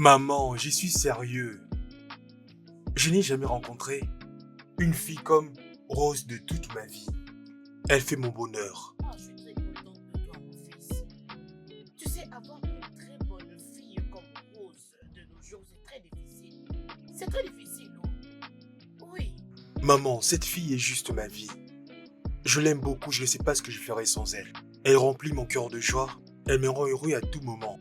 Maman, j'y suis sérieux. Je n'ai jamais rencontré une fille comme Rose de toute ma vie. Elle fait mon bonheur. Ah, je suis très contente de toi, mon fils. Tu sais, avoir une très bonne fille comme Rose de nos jours, c'est très difficile. C'est très difficile, non? Oui. Maman, cette fille est juste ma vie. Je l'aime beaucoup, je ne sais pas ce que je ferais sans elle. Elle remplit mon cœur de joie, elle me rend heureux à tout moment.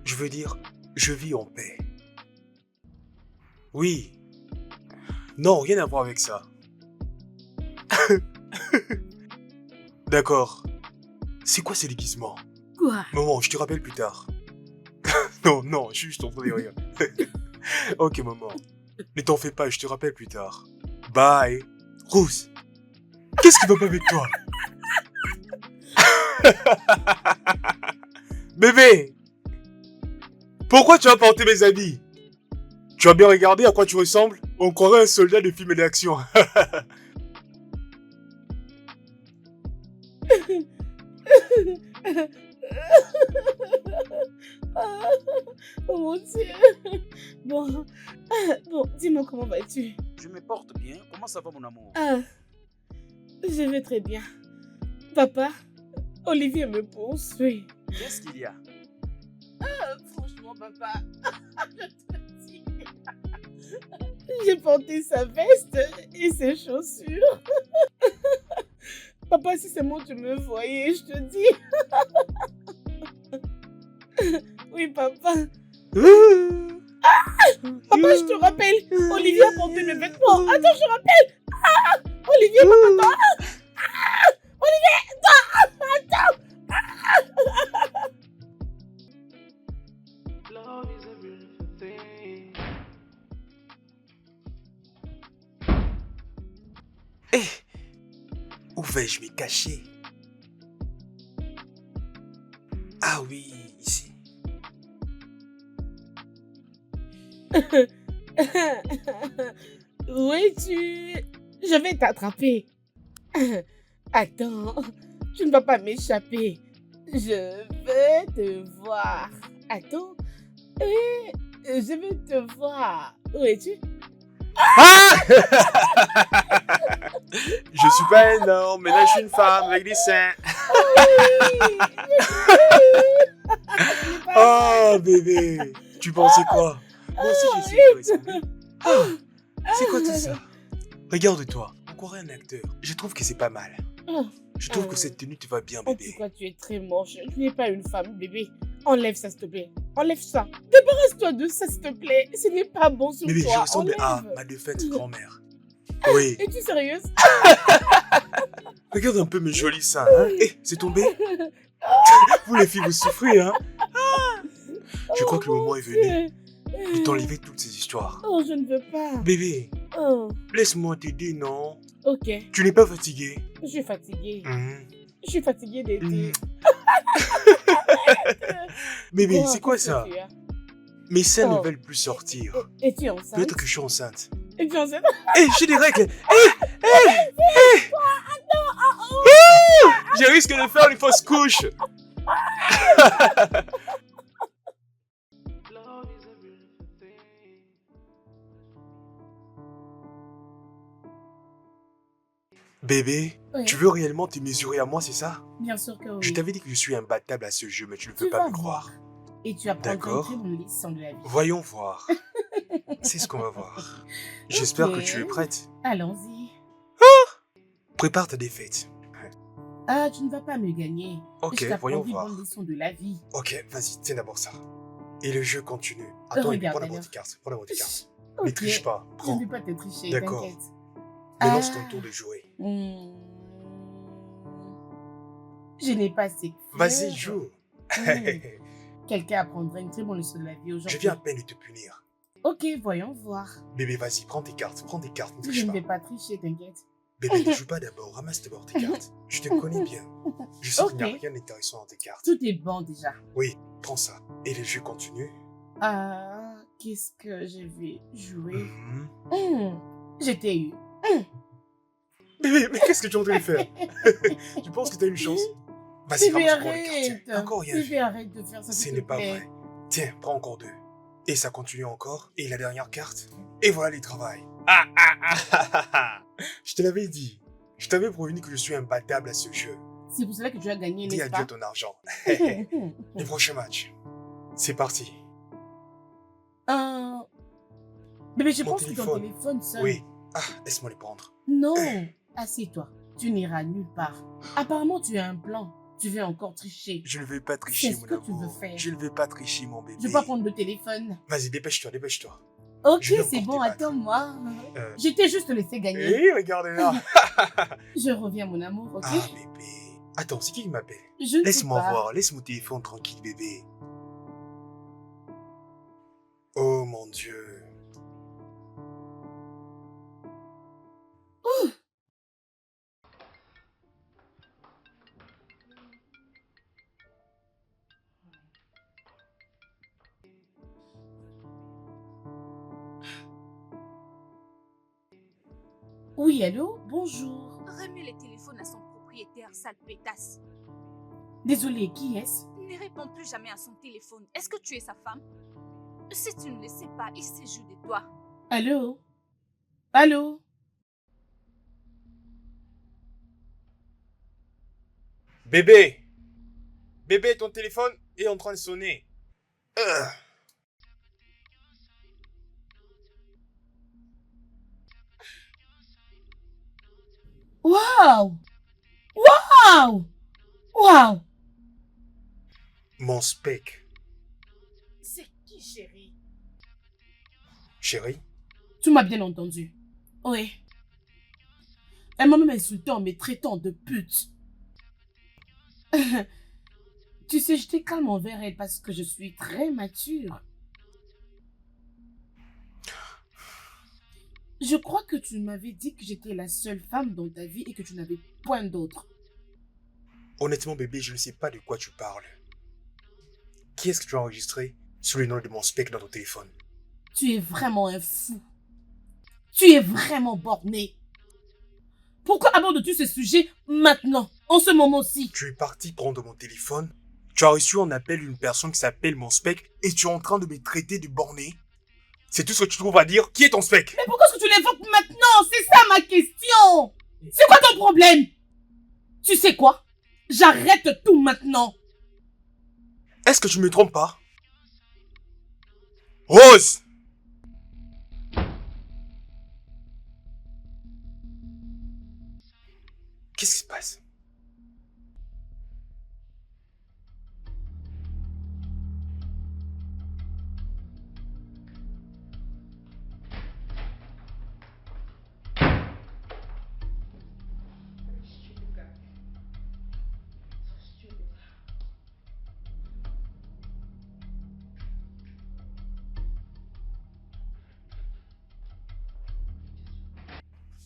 Je veux dire, je vis en paix. Oui. Non, rien à voir avec ça. D'accord. C'est quoi ces déguisements? Quoi? Maman, je te rappelle plus tard. Non, je suis juste en train de rire. Ok, maman. Ne t'en fais pas, je te rappelle plus tard. Bye. Rose, qu'est-ce qui va pas avec toi? Bébé, pourquoi tu as porté mes habits? Tu as bien regardé à quoi tu ressembles? On croirait un soldat de film d'action. Oh mon Dieu. Bon, dis-moi comment vas-tu? Je me porte bien. Comment ça va, mon amour? Ah, je vais très bien. Papa, Olivier me poursuit. Qu'est-ce qu'il y a? Franchement, papa, je te dis, j'ai porté sa veste et ses chaussures. Papa, si seulement tu me voyais, je te dis. Oui, papa. Papa, je te rappelle, Olivier a porté mes vêtements. Attends, je te rappelle. Olivier, papa, Olivier, attends. Love is a beautiful thing. Hé, où vais-je me cacher? Ah oui, ici. Où es-tu? Je vais t'attraper. Attends, tu ne vas pas m'échapper. Je vais te voir. Attends, oui, je vais te voir. Où es-tu? Ah! Je suis pas un homme, mais là je suis une femme avec des seins. Oh bébé, tu pensais quoi? Moi aussi je sais quoi ressembler. Ah, c'est quoi tout ça? Regarde-toi, on croirait un acteur. Je trouve que c'est pas mal. Je trouve que cette tenue te va bien, En tout bébé. cas, tu es très moche. Tu n'es pas une femme, bébé. Enlève ça, s'il te plaît. Enlève ça. Débarrasse-toi de ça, s'il te plaît. Ce n'est pas bon sur Bébé, toi. je ressemble à Enlève. ma défunte grand-mère. Oui. Es-tu sérieuse? Regarde un peu mes jolis seins, hein? Eh, c'est tombé? Vous les filles, vous souffrez, hein? Je crois que le moment est venu de t'enlever toutes ces histoires. Oh, je ne veux pas. Bébé, Oh, laisse-moi t'aider, non? ok. Tu n'es pas fatigué? Je suis fatiguée. Mhm. Je suis fatiguée d'aider. Mhm. Bébé, Oh, c'est quoi qu'est-ce que ça? tu as? Mes seins Oh. ne veulent plus sortir. Es-tu enceinte? Peut-être que je suis enceinte. Es-tu enceinte? Hé, j'ai des règles! Je risque de faire une fausse couche! Love is a beautiful thing. Bébé, Oui. tu veux réellement te mesurer à moi, c'est ça? Bien sûr que oui. Je t'avais dit que je suis imbattable à ce jeu, mais tu ne veux Tu pas vas me croire. Et tu apprendras une D'accord. très bonne leçon de la vie. Voyons voir. C'est ce qu'on va voir. J'espère Ok. que tu es prête. Allons-y. Prépare ta défaite. Ah, tu ne vas pas me gagner. Ok, Je t'apprendrai voyons une voir. bonne leçon de la vie. Ok, vas-y, tiens d'abord ça. Et le jeu continue. Attends, Regarde, prends d'abord alors. tes cartes. Prends d'abord tes cartes. Ok. Ne triche pas. Je Prends. ne vais pas te tricher, D'accord. t'inquiète. Maintenant, c'est ton Ah. tour de jouer. Je n'ai pas assez. Vas-y, joue. Quelqu'un apprendra une très bonne leçon de la vie aujourd'hui. Je viens à peine de te punir. Ok, voyons voir. Bébé, vas-y, prends tes cartes. Prends tes cartes, ne Je triche ne pas. vais pas tricher, t'inquiète. Bébé, ne joue pas d'abord. Ramasse d'abord tes cartes. Je te connais bien. Je sais qu'il n'y a Ok. rien d'intéressant dans tes cartes. Tout est bon déjà. Oui, prends ça. Et le jeu continue. Ah, qu'est-ce que je vais jouer? Mhm. Je t'ai eu. Bébé, mais qu'est-ce que tu es en train de faire? Tu penses que tu as une chance? Vas-y, Bébé, ramasse encore les cartes. arrête. Tiens, encore rien Bébé, vu. arrête de faire ça, Ce s'il n'est te pas plaît. vrai. Tiens, prends encore deux. Et ça continue encore. Et la dernière carte. Et voilà les travails. Ah ah ah ah ah ah. Je te l'avais dit. Je t'avais prévenu que je suis imbattable à ce jeu. C'est pour cela que tu as gagné, Dis n'est-ce adieu à pas? ton argent. Les prochains matchs. C'est parti. Bébé, je Mon pense que ton téléphone. téléphone sonne. Oui. Ah, laisse-moi les prendre. Non, assieds-toi. Tu n'iras nulle part. Apparemment, tu as un plan. Tu veux encore tricher. Je ne vais pas tricher, C'est ce mon que tu amour. veux faire. Je ne vais pas tricher, mon bébé. Je vais pas prendre le téléphone. Vas-y, dépêche-toi, dépêche-toi. Ok, Je vais c'est encore bon, te battre. attends-moi. Euh. Je t'ai juste laissé gagner. Hé, regarde-la. Je reviens, mon amour, ok? Ah, bébé. Attends, c'est qui m'appelle? Je ne sais Laisse-moi pas. voir, laisse mon téléphone tranquille, bébé. Oh mon Dieu. Oui, allô? Bonjour. Remets le téléphone à son propriétaire, sale pétasse. Désolée, qui est-ce? Ne réponds plus jamais à son téléphone. Est-ce que tu es sa femme? Si tu ne le sais pas, il se joue de toi. Allô? Allô? Bébé. Bébé, ton téléphone est en train de sonner. Waouh! Waouh! Waouh! Mon spec. C'est qui, chérie? Chérie, Tu m'as bien entendu. Oui. Elle m'a même insulté en me traitant de pute. Tu sais, j'étais calme envers elle parce que je suis très mature. Je crois que tu m'avais dit que j'étais la seule femme dans ta vie et que tu n'avais point d'autre. honnêtement, bébé, je ne sais pas de quoi tu parles. Qui est-ce que tu as enregistré sous le nom de mon spec dans ton téléphone? Tu es vraiment un fou. Tu es vraiment borné. Pourquoi abordes-tu ce sujet maintenant, en ce moment-ci? Tu es parti prendre mon téléphone, tu as reçu en appel une personne qui s'appelle mon spec et tu es en train de me traiter de borné. C'est tout ce que tu trouves à dire? Qui est ton spec? Mais pourquoi est-ce que tu l'évoques maintenant? C'est ça ma question. C'est quoi ton problème? Tu sais quoi? J'arrête tout maintenant. Est-ce que tu me trompes pas? Rose! Qu'est-ce qui se passe?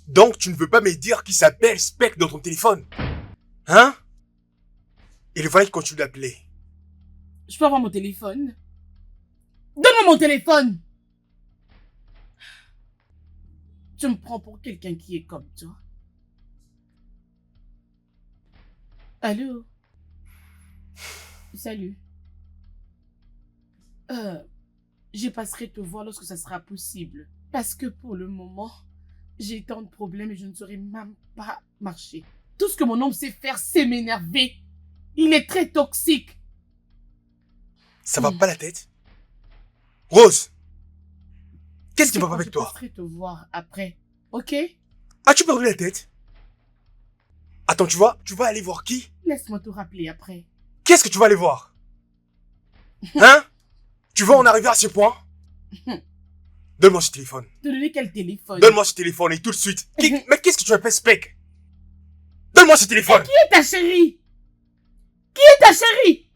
Donc tu ne veux pas me dire qui s'appelle Spec dans ton téléphone? Hein? Et le voilà qui continue d'appeler. Je peux avoir mon téléphone? Donne-moi mon téléphone! Tu me prends pour quelqu'un qui est comme toi. Allô? Salut. Je passerai te voir lorsque ça sera possible. Parce que pour le moment, j'ai tant de problèmes et je ne saurais même pas marcher. Tout ce que mon homme sait faire, c'est m'énerver. Il est très toxique. Ça va pas la tête? Rose! Qu'est-ce qui va pas avec Je toi? passerai te voir après. Ok? As-tu perdu la tête? Attends, tu vas aller voir qui? Laisse-moi te rappeler après. Qu'est-ce que tu vas aller voir? Hein? Tu vas en arriver à ce point? Donne-moi ce téléphone. Te donner quel téléphone? Donne-moi ce téléphone et tout de suite. Mais qu'est-ce que tu appelles Spec? Donne-moi ce téléphone. Qui est ta chérie? Qui est ta chérie?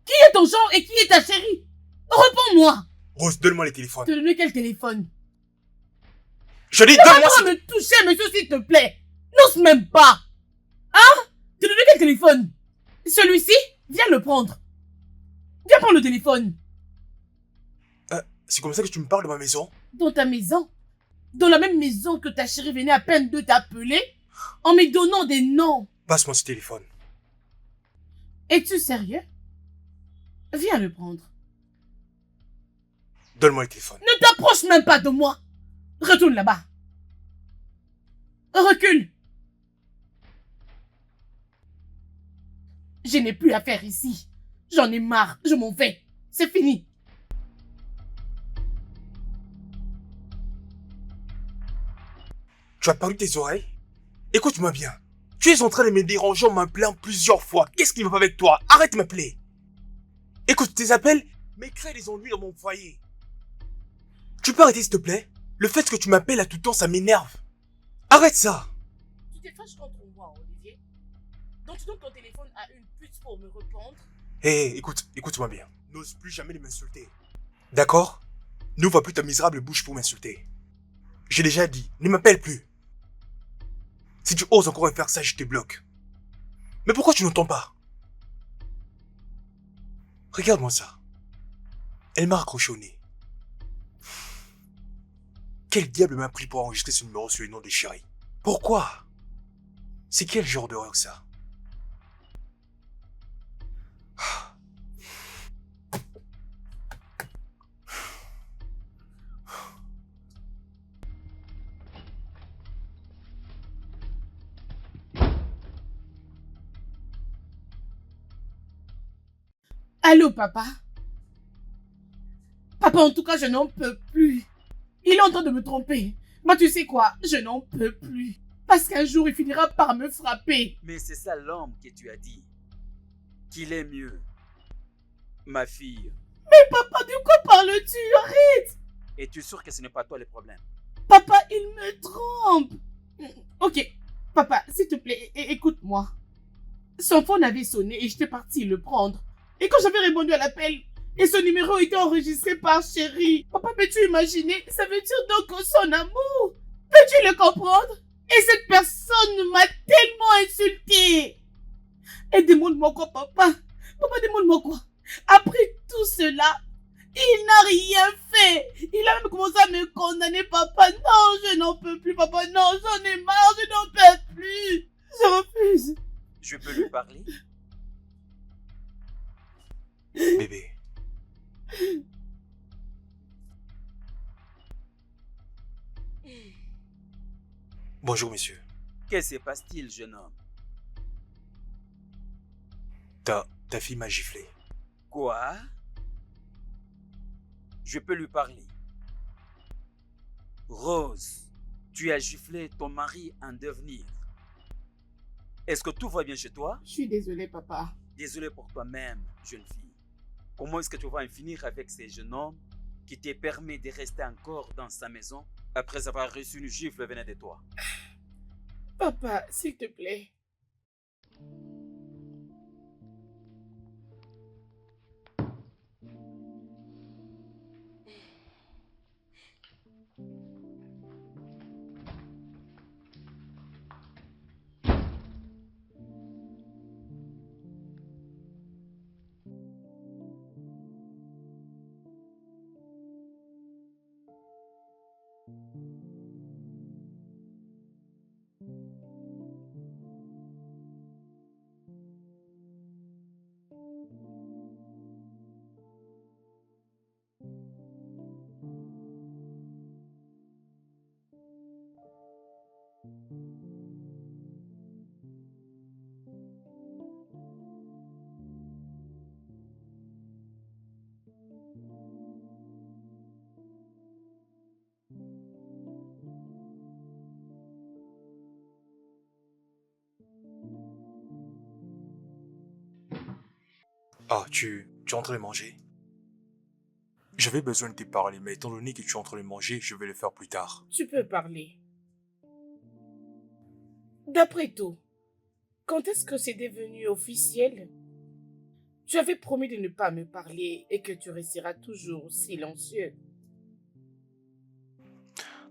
Qui est ton genre et qui est ta chérie? Réponds-moi. Rose, donne-moi les téléphones. Te donner quel téléphone? Je dis, Tu vas donne-moi pas ce... me toucher, monsieur, s'il te plaît. N'ose même pas. Hein? Te donner quel téléphone? Celui-ci? Viens le prendre. Viens prendre le téléphone. C'est comme ça que tu me parles de ma maison? Dans ta maison? Dans la même maison que ta chérie venait à peine de t'appeler? En me donnant des noms? Passe-moi ce téléphone. Es-tu sérieux? Viens le prendre. Donne-moi le téléphone. Ne t'approche même pas de moi. Retourne là-bas. Recule. Je n'ai plus à faire ici. J'en ai marre. Je m'en vais. C'est fini. Tu as perdu tes oreilles? Écoute-moi bien. Tu es en train de me déranger en m'appelant plusieurs fois. Qu'est-ce qui ne va pas avec toi? Arrête de m'appeler. Écoute, tes appels me créent des ennuis dans mon foyer. Tu peux arrêter s'il te plaît? Le fait que tu m'appelles à tout temps, ça m'énerve. Arrête ça. Tu t'es fâché contre moi, Olivier. Donc tu donnes ton téléphone à une pute pour me répondre. Hé, écoute-moi bien. N'ose plus jamais m'insulter. D'accord? N'ouvre plus ta misérable bouche pour m'insulter. J'ai déjà dit, ne m'appelle plus. Si tu oses encore faire ça, je te bloque. Mais pourquoi tu n'entends pas? Regarde-moi ça. Elle m'a raccroché au nez. Quel diable m'a pris pour enregistrer ce numéro sur le nom de chérie? Pourquoi? C'est quel genre d'horreur ça? Allô, papa? Papa, en tout cas, je n'en peux plus. Il est en train de me tromper. Mais tu sais quoi? Je n'en peux plus. Parce qu'un jour, il finira par me frapper. Mais c'est ça l'homme que tu as dit. Qu'il est mieux. Ma fille. Mais papa, de quoi parles-tu? Arrête! Es-tu sûr que ce n'est pas toi le problème? Papa, il me trompe. Ok, papa, s'il te plaît, écoute-moi. Son phone avait sonné et j'étais partie le prendre. Et quand j'avais répondu à l'appel, et son numéro était enregistré par chérie. Papa, peux-tu imaginer? Ça veut dire donc son amour. Peux-tu le comprendre? Et cette personne m'a tellement insulté. Et demande-moi quoi, papa? Papa, demande-moi quoi? Après tout cela, il n'a rien fait. Il a même commencé à me condamner, papa. Non, je n'en peux plus, papa. Non, j'en ai marre, je n'en peux plus. Je refuse. Je peux lui parler? Bébé. Bonjour, monsieur. Que se passe-t-il, jeune homme? Ta fille m'a giflé. Quoi? Je peux lui parler. Rose, tu as giflé ton mari en devenir. Est-ce que tout va bien chez toi? Je suis désolée, papa. Désolé pour toi-même, jeune fille. Comment est-ce que tu vas en finir avec ces jeunes hommes qui te permet de rester encore dans sa maison après avoir reçu une gifle venant de toi? Papa, s'il te plaît. Ah, tu es en train de manger? J'avais besoin de te parler, mais étant donné que tu es en train de manger, je vais le faire plus tard. Tu peux parler. D'après tout, quand est-ce que c'est devenu officiel? Tu avais promis de ne pas me parler et que tu resteras toujours silencieux.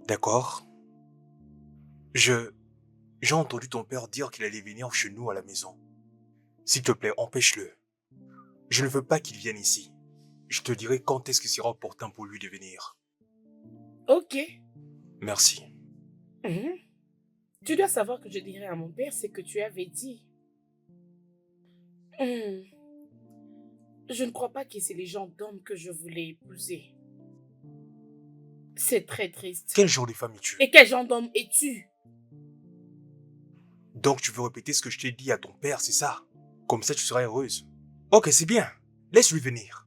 D'accord? J'ai entendu ton père dire qu'il allait venir chez nous à la maison. S'il te plaît, empêche-le. Je ne veux pas qu'il vienne ici. Je te dirai quand est-ce que c'est opportun pour lui de venir. Ok. Merci. Mhm. Tu dois savoir que je dirais à mon père ce que tu avais dit. Je ne crois pas que c'est les gens d'hommes que je voulais épouser. C'est très triste. Quel genre de femme es-tu? Et quel genre d'homme es-tu? Donc tu veux répéter ce que je t'ai dit à ton père, c'est ça? Comme ça tu seras heureuse. Ok, c'est bien. Laisse-lui venir.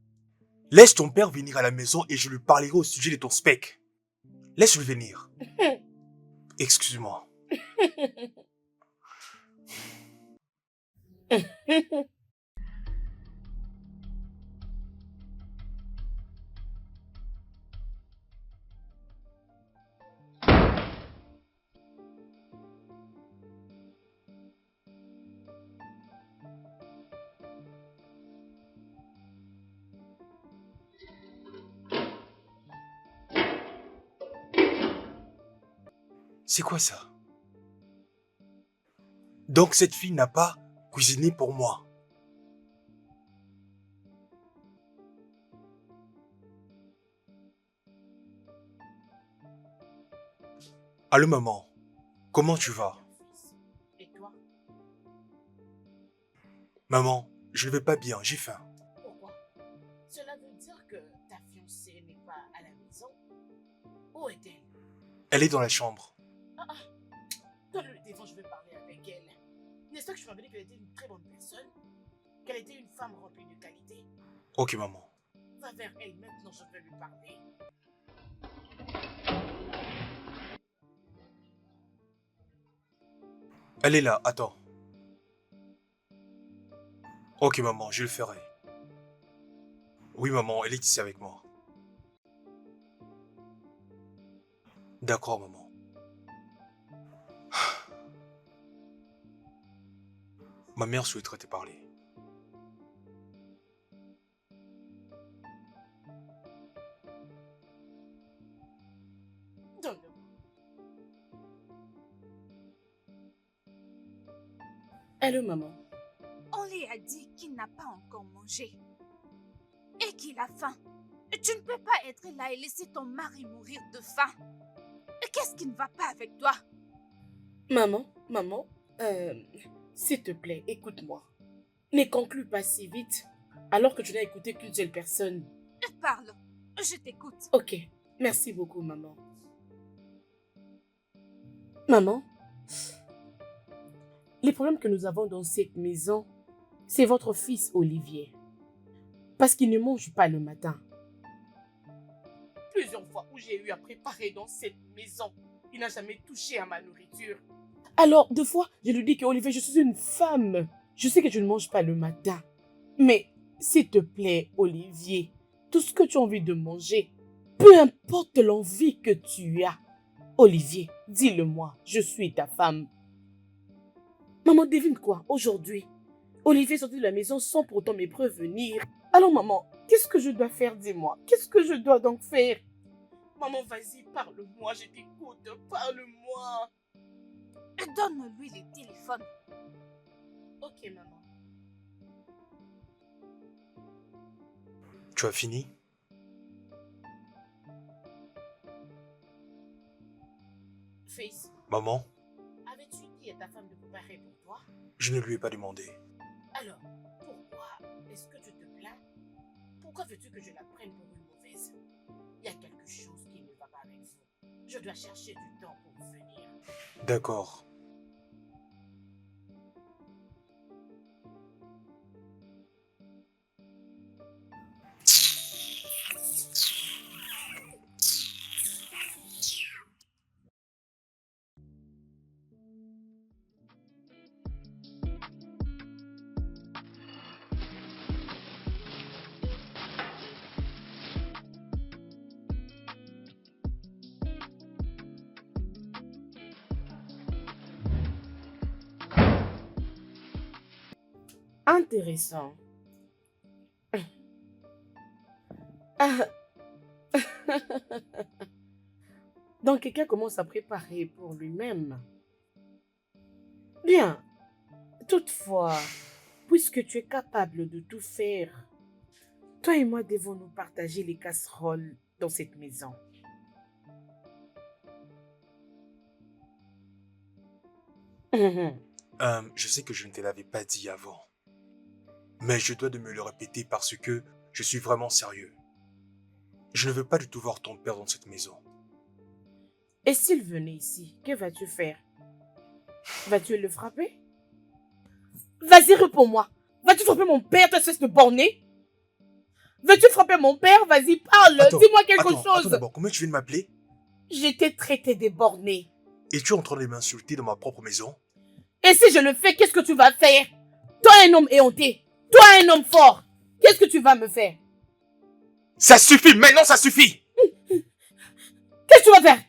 Laisse ton père venir à la maison et je lui parlerai au sujet de ton spec. Laisse-lui venir. Excuse-moi. C'est quoi ça? Donc cette fille n'a pas cuisiné pour moi. Allô maman, comment tu vas? Et toi? Maman, je ne vais pas bien, j'ai faim. Pourquoi? Cela veut dire que ta fiancée n'est pas à la maison? Où est-elle? Elle est dans la chambre. Donne-le le téléphone, je veux parler avec elle. N'est-ce pas que je m'avais dit qu'elle était une très bonne personne? Qu'elle était une femme remplie de qualité? Ok maman. Va vers elle maintenant, je veux lui parler. Elle est là, attends. Ok maman, je le ferai. Oui maman, elle est ici avec moi. D'accord maman. Ma mère souhaiterait te parler. Donne-le-moi. Allô, maman. On lui a dit qu'il n'a pas encore mangé et qu'il a faim. Tu ne peux pas être là et laisser ton mari mourir de faim. Qu'est-ce qui ne va pas avec toi? Maman, s'il te plaît, écoute-moi. Ne conclue pas si vite, alors que tu n'as écouté qu'une seule personne. Parle, je t'écoute. Ok, merci beaucoup, maman. Maman, les problèmes que nous avons dans cette maison, c'est votre fils Olivier. Parce qu'il ne mange pas le matin. Plusieurs fois où j'ai eu à préparer dans cette maison, il n'a jamais touché à ma nourriture. Alors, deux fois, je lui dis que Olivier, je suis une femme. Je sais que tu ne manges pas le matin. Mais, s'il te plaît, Olivier, tout ce que tu as envie de manger, peu importe l'envie que tu as, Olivier, dis-le-moi, je suis ta femme. Maman, devine quoi, aujourd'hui, Olivier est sorti de la maison sans pourtant me prévenir. Alors maman, qu'est-ce que je dois faire, dis-moi? Qu'est-ce que je dois donc faire? Maman, vas-y, parle-moi, je t'écoute, parle-moi. Donne-lui le téléphone. Ok, maman. Tu as fini? Fils, Maman, avais-tu dit à ta femme de préparer pour toi? je ne lui ai pas demandé. Alors, pourquoi est-ce que tu te plains? Pourquoi veux-tu que je la prenne pour une mauvaise? Il y a quelque chose qui ne va pas avec vous. Je dois chercher du temps pour venir. D'accord. Intéressant. Ah. Donc quelqu'un commence à préparer pour lui-même. Bien. Toutefois, puisque tu es capable de tout faire, toi et moi devons nous partager les casseroles dans cette maison. Je sais que je ne te l'avais pas dit avant. Mais je dois de me le répéter parce que je suis vraiment sérieux. Je ne veux pas du tout voir ton père dans cette maison. Et s'il venait ici, que vas-tu faire? Vas-tu le frapper? Vas-y, réponds-moi. Vas-tu frapper mon père, toi, espèce de borné? Veux-tu frapper mon père? Vas-y, parle. Dis-moi quelque chose. Attends d'abord, comment tu viens de m'appeler? Je t'ai traité de borné. Et tu es en train de m'insulter dans ma propre maison? Et si je le fais, qu'est-ce que tu vas faire? Toi, un homme éhonté. Toi, un homme fort. Qu'est-ce que tu vas me faire? Ça suffit, maintenant ça suffit! Qu'est-ce que tu vas faire?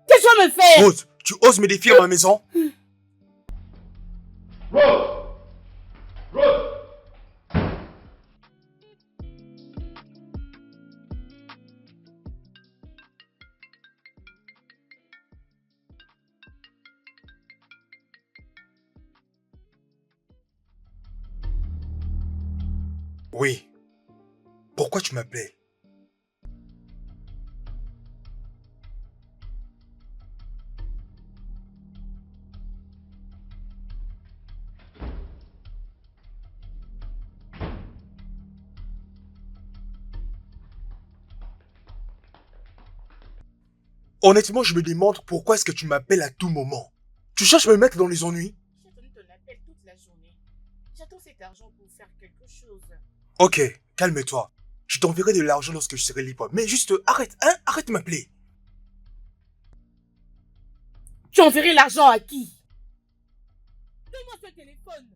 Qu'est-ce que tu vas me faire? Rose, tu oses me défier à ma maison? Oui. Pourquoi tu m'appelais? Honnêtement, je me demande pourquoi est-ce que tu m'appelles à tout moment. Tu cherches à me mettre dans les ennuis? J'attends ton appel toute la journée. J'attends cet argent pour faire quelque chose. Ok, calme-toi. Je t'enverrai de l'argent lorsque je serai libre. Mais juste, arrête, hein? Arrête de m'appeler. Tu enverrais l'argent à qui? Donne-moi ce téléphone.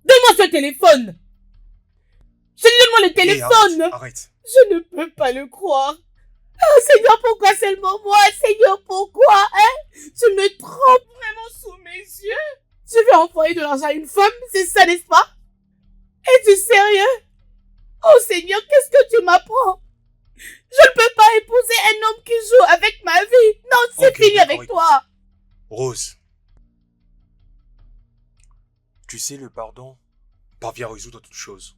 Donne-moi ce téléphone. Je dis donne-moi le Hé, téléphone. arrête. Je ne peux pas le croire. Oh Seigneur, pourquoi seulement moi? Seigneur, pourquoi? Tu me trompes vraiment sous mes yeux. Je vais envoyer de l'argent à une femme, c'est ça, n'est-ce pas? Es-tu sérieux? Oh Seigneur, qu'est-ce que tu m'apprends? Je ne peux pas épouser un homme qui joue avec ma vie. Non, c'est Ok, fini d'accord, avec toi. Rose. Tu sais, le pardon parvient à résoudre toute chose.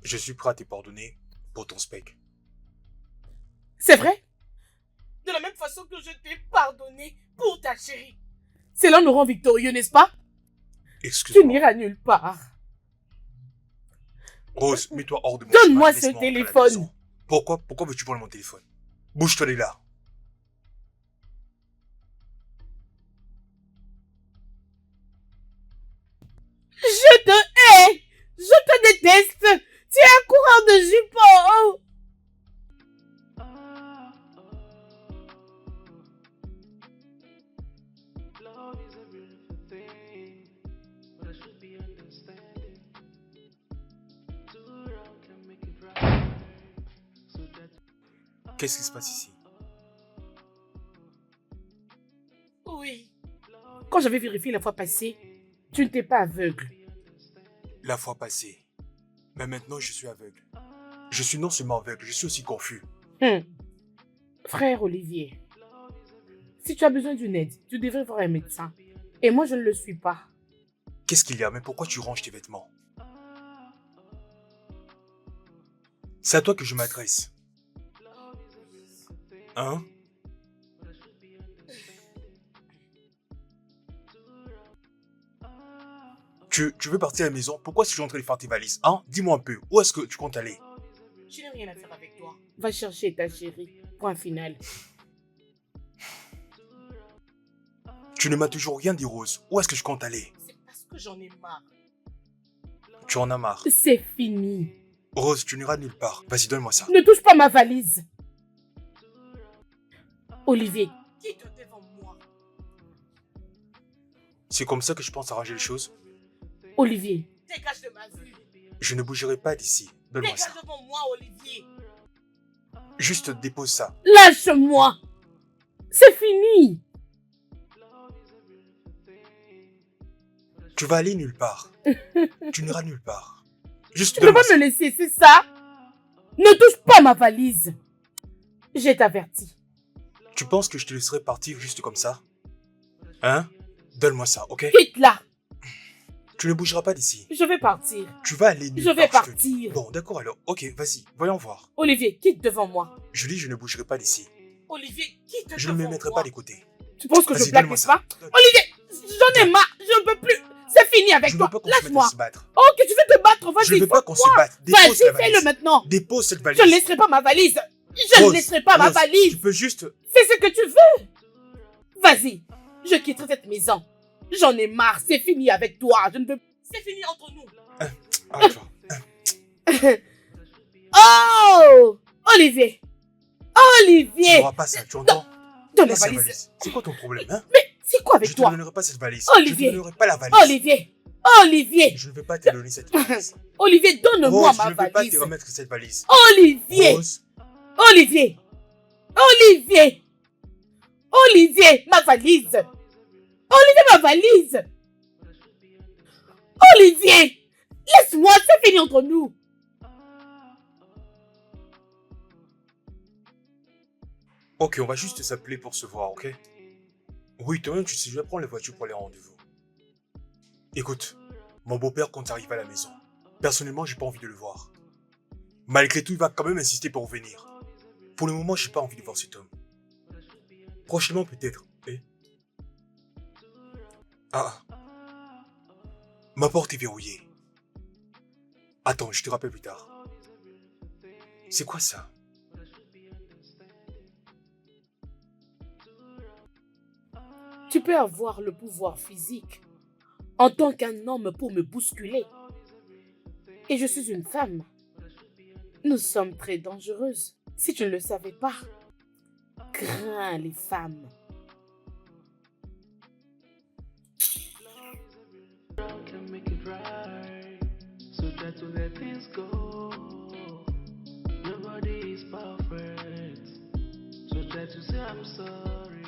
Je suis prêt à te pardonner pour ton spec. C'est vrai? De la même façon que je t'ai pardonné pour ta chérie. Cela nous rend victorieux, n'est-ce pas? Tu Excuse-moi. n'iras nulle part. Rose, mets-toi hors de mon Donne-moi chemin, ce laisse-moi rentrer à la téléphone. maison. Pourquoi veux-tu prendre mon téléphone? Bouge-toi de là. Je te hais. Je te déteste. Tu es un coureur de jupons. Love is a beautiful thing, but I should be understanding. Too wrong can make it right. So that Qu'est-ce qui se passe ici? Oui. Quand j'avais vérifié la fois passée, tu n'étais pas aveugle. La fois passée. Mais maintenant, je suis aveugle. Je suis non seulement aveugle, je suis aussi confus. Frère Olivier, si tu as besoin d'une aide, tu devrais voir un médecin. Et moi, je ne le suis pas. Qu'est-ce qu'il y a? Mais pourquoi tu ranges tes vêtements? C'est à toi que je m'adresse. Hein? Tu veux partir à la maison? Pourquoi est-ce que tu es en train de faire tes valises? Hein? Dis-moi un peu, où est-ce que tu comptes aller? Je n'ai rien à faire avec toi. Va chercher ta chérie. Point final. Tu ne m'as toujours rien dit, Rose. Où est-ce que je compte aller? C'est parce que j'en ai marre. Tu en as marre. C'est fini. Rose, tu n'iras nulle part. Vas-y, donne-moi ça. Ne touche pas ma valise. Olivier, quitte devant moi. C'est comme ça que je pense arranger les choses? Olivier, dégage de ma vue. Je ne bougerai pas d'ici. Donne-moi Dégage ça. devant moi, Olivier. Juste dépose ça. Lâche-moi. C'est fini. Tu vas aller nulle part. Tu n'iras nulle part. Juste Tu ne peux donne-moi pas ça. me laisser, c'est ça? Ne touche pas ma valise. Je t'avertis. Tu penses que je te laisserai partir juste comme ça? Hein? Donne-moi ça, ok? Quitte-la. Tu ne bougeras pas d'ici. Je vais partir. Tu vas aller nulle Je vais part, te dis. partir. Bon, d'accord alors. Ok, vas-y, voyons voir. Olivier, quitte devant moi. Je dis, je ne bougerai pas d'ici. Olivier, quitte Je ne devant me mettrai moi. pas des côtés. Tu penses que je Vas-y, blague, donne-moi n'est-ce ça. pas? Olivier, j'en ai marre. Je ne peux plus. C'est fini avec Je ne toi. veux pas qu'on se mette à Lâche-moi. se battre. Oh, que tu veux te battre, Je ne vas-y. veux pas qu'on se force-moi. batte. Dépose Vas-y, la fais-le valise. maintenant. Dépose cette valise. Je ne laisserai pas ma valise. Je ne Rose, laisserai pas ma Rose, valise. Tu peux juste... Fais ce que tu veux. Vas-y, je quitterai cette maison. J'en ai marre, c'est fini avec toi. Je ne veux... C'est fini entre nous. Arrête-toi. Oh! Olivier! Tu Olivier! n'auras pas ça, tu entends? Donne la Laisse la valise. valise. C'est quoi ton problème, hein? Mais c'est quoi avec Je te toi? donnerai pas cette valise. Olivier. Je ne donnerai pas la valise. Olivier! Olivier! Je ne vais pas te donner cette valise. Olivier, donne-moi Rose, ma je ne vais pas valise. te remettre cette valise. Olivier! Rose, Olivier! Olivier! Olivier! Ma valise! Olivier, ma valise! Olivier! Laisse-moi, c'est fini entre nous! ok, on va juste s'appeler pour se voir, ok? Oui, toi-même, tu sais, je vais prendre la voiture pour les rendez-vous. Écoute, mon beau-père compte arriver à la maison. Personnellement, j'ai pas envie de le voir. Malgré tout, il va quand même insister pour venir. Pour le moment, j'ai pas envie de voir cet homme. Prochainement, peut-être, eh? Ah. Ma porte est verrouillée. Attends, je te rappelle plus tard. C'est quoi ça? Tu peux avoir le pouvoir physique en tant qu'un homme pour me bousculer. Et je suis une femme. Nous sommes très dangereuses. Si tu ne le savais pas, crains les femmes. Can make it right. So try to let things go. Nobody is perfect. So try to say I'm sorry.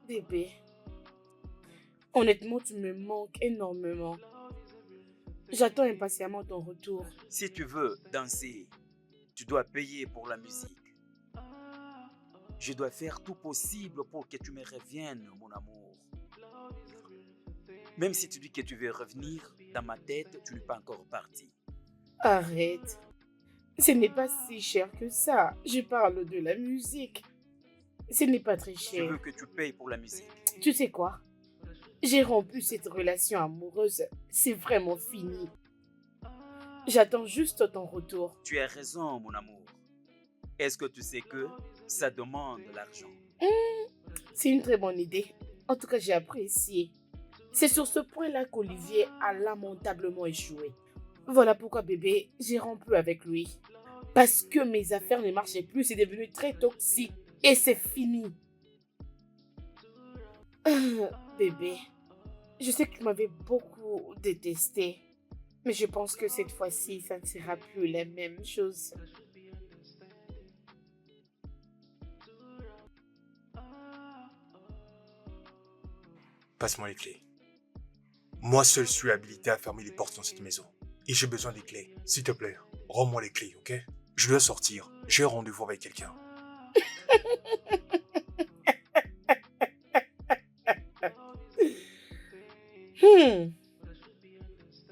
Bébé, honnêtement, tu me manques énormément. J'attends impatiemment ton retour. Si tu veux danser, tu dois payer pour la musique. Je dois faire tout possible pour que tu me reviennes, mon amour. Même si tu dis que tu veux revenir, dans ma tête, tu n'es pas encore parti. Arrête. Ce n'est pas si cher que ça. Je parle de la musique. Ce n'est pas très Je cher. veux que tu payes pour la musique. Tu sais quoi? J'ai rompu cette relation amoureuse. C'est vraiment fini. J'attends juste ton retour. Tu as raison, mon amour. Est-ce que tu sais que ça demande l'argent? C'est une très bonne idée. En tout cas, j'ai apprécié. C'est sur ce point-là qu'Olivier a lamentablement échoué. Voilà pourquoi, bébé, j'ai rompu avec lui. Parce que mes affaires ne marchaient plus, c'est devenu très toxique. Et c'est fini. Bébé, je sais que tu m'avais beaucoup détesté. Mais je pense que cette fois-ci, ça ne sera plus la même chose. Passe-moi les clés. Moi seul suis habilité à fermer les portes dans cette maison. Et j'ai besoin des clés. S'il te plaît, rends-moi les clés, ok? Je dois sortir. J'ai un rendez-vous avec quelqu'un.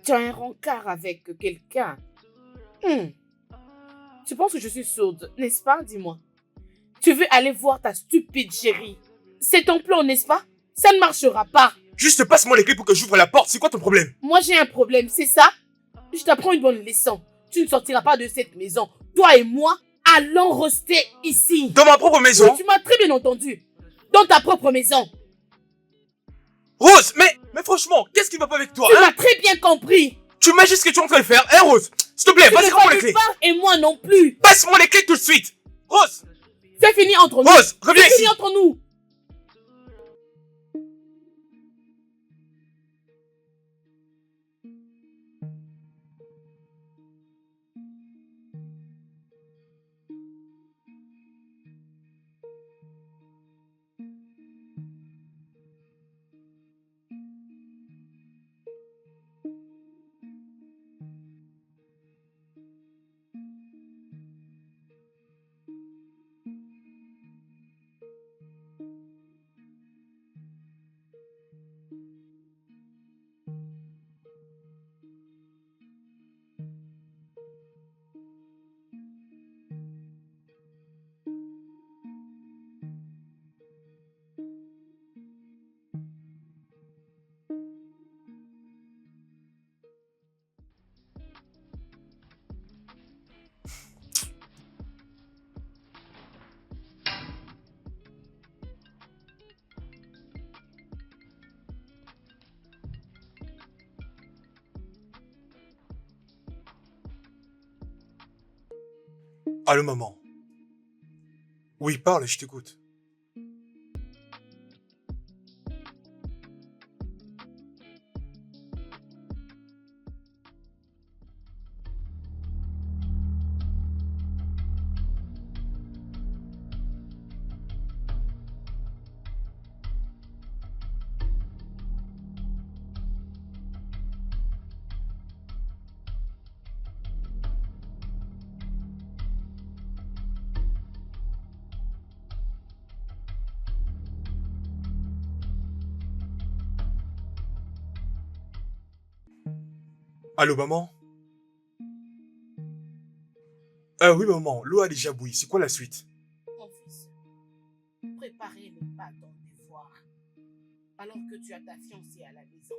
Tu as un rencard avec quelqu'un. Tu penses que je suis sourde, n'est-ce pas? Dis-moi. Tu veux aller voir ta stupide chérie. C'est ton plan, n'est-ce pas? Ça ne marchera pas. Juste passe-moi les clés pour que j'ouvre la porte. C'est quoi ton problème? Moi, j'ai un problème, c'est ça? Je t'apprends une bonne leçon. Tu ne sortiras pas de cette maison. Toi et moi, allons rester ici. Dans ma propre maison? Oui, tu m'as très bien entendu. Dans ta propre maison. Rose, mais franchement, qu'est-ce qui va pas avec toi, Tu hein? m'as très bien compris. Tu m'as juste ce que tu es en train de faire, hein, Rose? S'il te plaît, Tu vas-y, ne rends-moi les valides clés. pas et moi non plus. Passe-moi les clés tout de suite. Rose, C'est fini entre nous. Rose, reviens C'est ici. fini entre nous. Allô, maman. Oui, parle, je t'écoute. Allô, maman? Oui, maman, l'eau a déjà bouilli. C'est quoi la suite? Mon fils, préparer n'est pas ton devoir. Alors que tu as ta fiancée à la maison,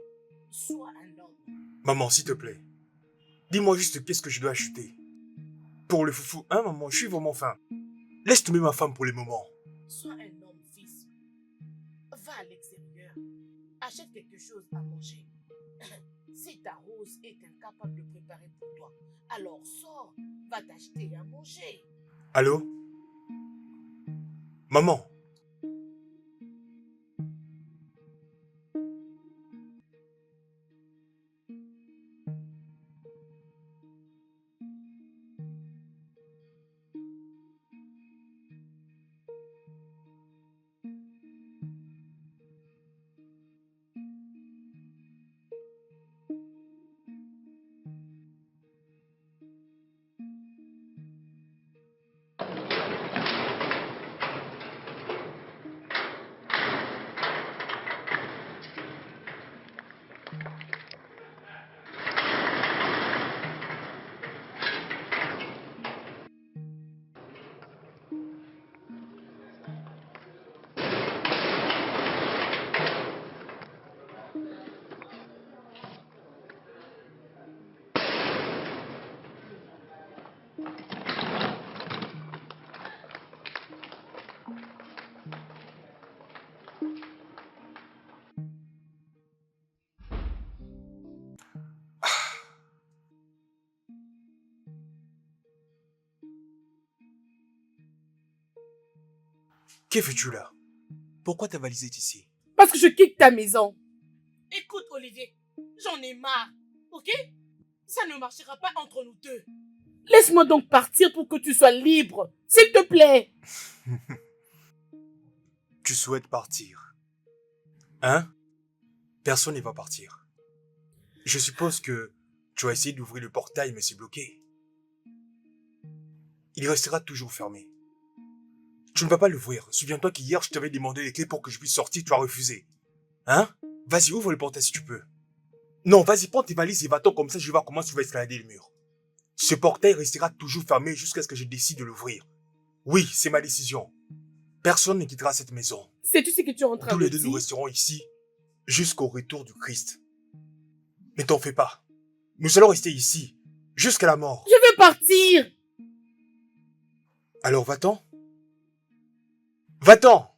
sois un homme. Maman, s'il te plaît. Dis-moi juste qu'est-ce que je dois acheter. Pour le foufou, hein, maman, je suis vraiment faim. Laisse tomber ma femme pour les moments. Sois un homme, fils. Va à l'extérieur. Achète quelque chose à manger. Si ta Rose est incapable de préparer pour toi, alors sors, va t'acheter à manger. Allô? Maman? Que fais-tu là? Pourquoi ta valise est ici? Parce que je quitte ta maison. Écoute, Olivier, j'en ai marre, ok? Ça ne marchera pas entre nous deux. Laisse-moi donc partir pour que tu sois libre, s'il te plaît. Tu souhaites partir? Hein? Personne ne va partir. Je suppose que tu as essayé d'ouvrir le portail mais c'est bloqué. Il restera toujours fermé. Tu ne vas pas l'ouvrir. Souviens-toi qu'hier je t'avais demandé les clés pour que je puisse sortir, tu as refusé. Hein? Vas-y, ouvre le portail si tu peux. Non, vas-y, prends tes valises et va-t'en comme ça je vais voir comment tu vas escalader le mur. Ce portail restera toujours fermé jusqu'à ce que je décide de l'ouvrir. Oui, c'est ma décision. Personne ne quittera cette maison. Sais-tu ce que tu es en train Tous de les deux, dire? nous resterons ici jusqu'au retour du Christ. Ne t'en fais pas. Nous allons rester ici jusqu'à la mort. Je veux partir. Alors va-t'en. Va-t'en.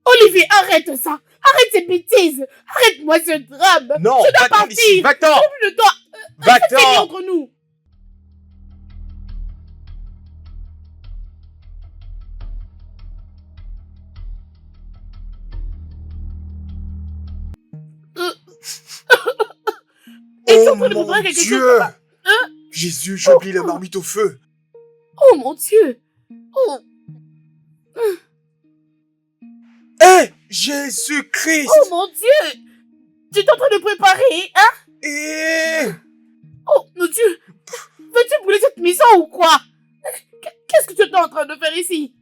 Olivier, arrête ça. Arrête ces bêtises. Arrête-moi ce drame. Non, je dois va-t'en partir. d'ici. Va-t'en. Je dois... C'est Va-t'en. entre nous. Es-tu en train de Oh préparer mon quelque Dieu. chose, papa? Hein? Jésus, j'ai oublié la marmite au feu. Oh mon Dieu. Oh, Hé, Jésus-Christ. oh mon Dieu. Tu es en train de préparer, hein? Eh. Oh mon Dieu. Veux-tu brûler cette maison ou quoi? Qu'est-ce que tu es en train de faire ici?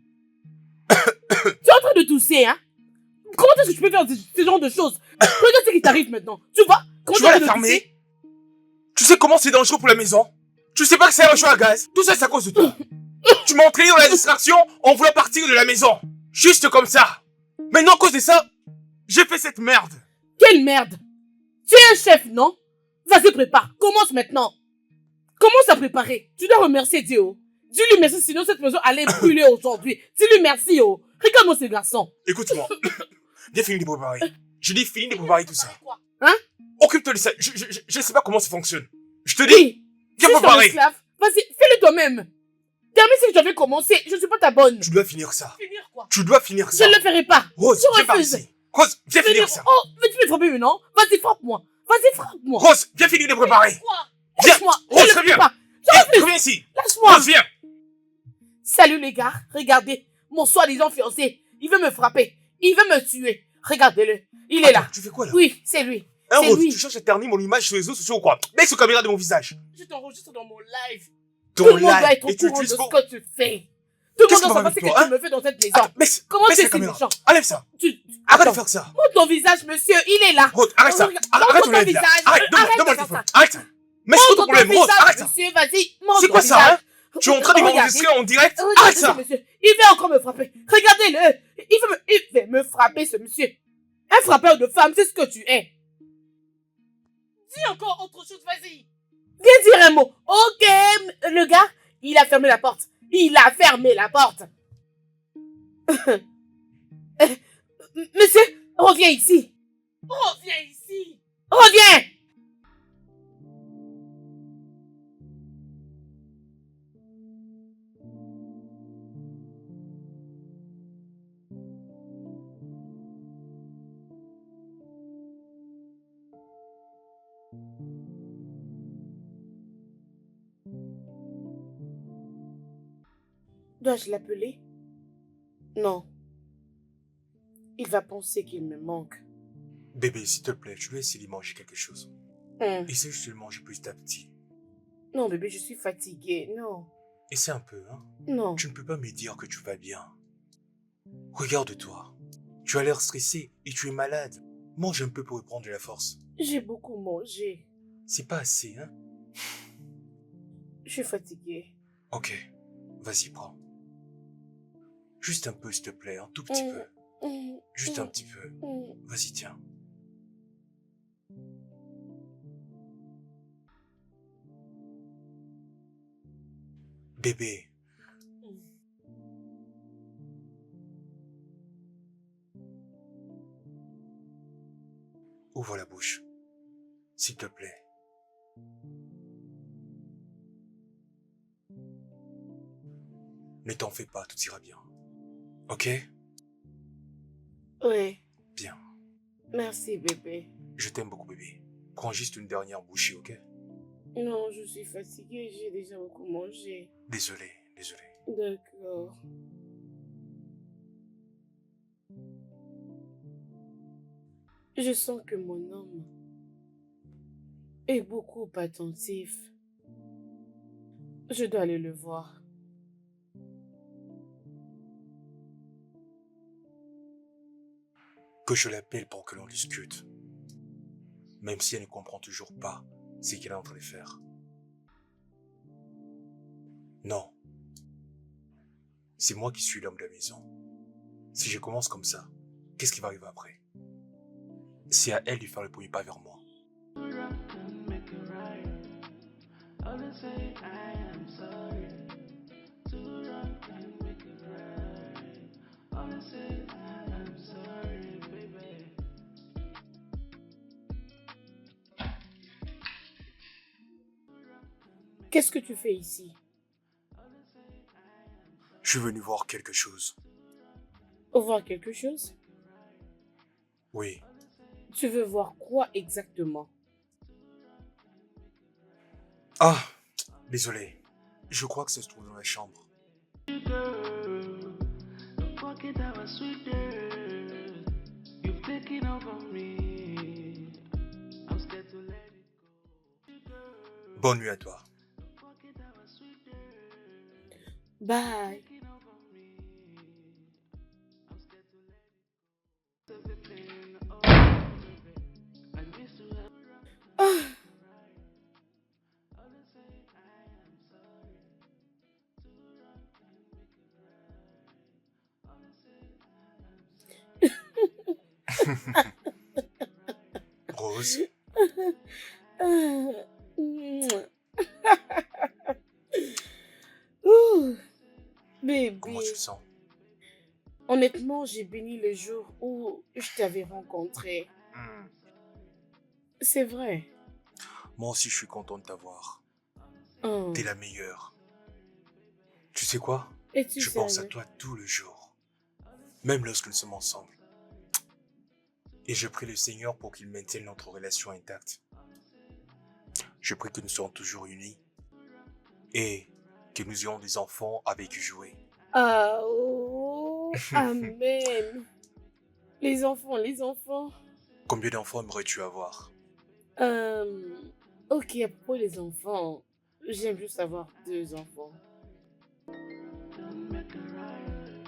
Tu es en train de tousser, hein? Comment est-ce que tu peux faire ce genre de choses? Regarde ce qui t'arrive maintenant. Tu vois? Comment Tu vas es en la train de tousser? fermer? Tu sais comment c'est dangereux pour la maison? Tu sais pas que c'est un chaud à gaz? Tout ça, c'est à cause de toi. Tu m'as entraîné dans la distraction en voulant partir de la maison. Juste comme ça. Maintenant, à cause de ça, j'ai fait cette merde. Quelle merde! Tu es un chef, non? Vas-y, prépare. Commence maintenant. Commence à préparer. Tu dois remercier Dieu. Oh. Dis-lui merci, sinon cette maison allait brûler aujourd'hui. Dis-lui merci, oh. Regarde-moi ce garçon. Écoute-moi. Viens finir de préparer. Je dis finis de préparer tout ça. Hein? Occupe-toi de ça. Je sais pas comment ça fonctionne. Je te dis, Oui. viens Si je suis ton préparer. esclave, Vas-y, fais-le toi-même. Termine ce que j'avais commencé. Je ne suis pas ta bonne. Tu dois finir ça. Finir quoi? Tu dois finir Je ça. ne le ferai pas. Rose, Je viens par refuse. ici. Rose, viens finir ça. Oh, mais tu peux me frapper maintenant. Vas-y, frappe-moi. Vas-y, frappe-moi. Rose, viens finir de préparer. Quoi? Viens. Lâche-moi. Rose, Je ne le reviens. fais pas. Reviens ici. Lâche-moi. Rose, viens. Salut les gars. Regardez. Mon soi-disant fiancé. Il veut me frapper. Il veut me tuer. Regardez-le. Il est là. Attends, tu fais quoi là? Oui, c'est lui. Hein, c'est Rose, lui. tu cherches à ternir mon image sur les réseaux sociaux ou quoi? Mets ce caméra de mon visage. Je t'enregistre dans mon live. Ton Tout le monde doit live. être au Et tu courant de utilises ce pour... que tu fais. Tout le Qu'est-ce monde qu'on doit va savoir ce avec que toi, tu me fais dans cette maison. Attends, Comment baisse tu la es si caméra. méchant? Enlève ça. Attends, Arrête de faire ça. montre ton visage, monsieur. Il est là. Rose, arrête ça. Regarde, Arrête montre ton ton live là. visage. Arrête, donne-moi Arrête le de faire téléphone. ça. Arrête ça. Mais c'est quoi ton Montre problème? Rose, visage, arrête ça. monsieur. Vas-y, montre C'est ton quoi ça, visage. hein? Tu es en train de Regardez. m'enregistrer en direct? Regardez Arrête ce ça. monsieur. Il veut encore me frapper. Regardez-le. Il veut me frapper, ce monsieur. Un frappeur de femme, c'est ce que tu es. Dis encore autre chose, vas-y. Viens dire un mot. Ok, le gars, il a fermé la porte. Il a fermé la porte. Monsieur, reviens ici. Reviens ici. Reviens. Dois-je l'appeler? Non. Il va penser qu'il me manque. Bébé, s'il te plaît, je vais essayer de manger quelque chose. Essaye juste de le manger petit à petit. Non, bébé, je suis fatiguée. Non. Essaie un peu, hein. Non. Tu ne peux pas me dire que tu vas bien. Regarde-toi. Tu as l'air stressé et tu es malade. Mange un peu pour reprendre de la force. J'ai beaucoup mangé. C'est pas assez, hein. Je suis fatiguée. Ok, vas-y, prends. Juste un peu, s'il te plaît, un tout petit peu. Juste un petit peu. Vas-y, tiens. Bébé. Ouvre la bouche. S'il te plaît. Ne t'en fais pas, tout ira bien. Ok? Oui. Bien. Merci, bébé. Je t'aime beaucoup, bébé. Prends juste une dernière bouchée, ok? Non, je suis fatiguée. J'ai déjà beaucoup mangé. Désolé, désolé. D'accord. Je sens que mon homme est beaucoup attentif. Je dois aller le voir. Que je l'appelle pour que l'on discute. Même si elle ne comprend toujours pas ce qu'elle est en train de faire. Non. C'est moi qui suis l'homme de la maison. Si je commence comme ça, qu'est-ce qui va arriver après? C'est à elle de faire le premier pas vers moi. Qu'est-ce que tu fais ici? Je suis venu voir quelque chose. Voir quelque chose? Oui, Tu veux voir quoi exactement? ah, désolé. Je crois que ça se trouve dans la chambre. Bonne nuit à toi. Bye. Ah. Rose, Ouh, bébé. comment tu te sens? Honnêtement, j'ai béni le jour où je t'avais rencontré. C'est vrai. Moi aussi, je suis content de t'avoir. Oh. T'es la meilleure. Tu sais quoi? Es-tu Je pense à sérieux? toi tout le jour. Même lorsque nous sommes ensemble. Et je prie le Seigneur pour qu'il maintienne notre relation intacte. Je prie que nous soyons toujours unis. Et que nous ayons des enfants avec qui jouer. Ah, oh, amen. Les enfants, les enfants. Combien d'enfants aimerais-tu avoir? Ok, à propos des enfants, j'aime juste avoir 2 enfants. Don't make it right.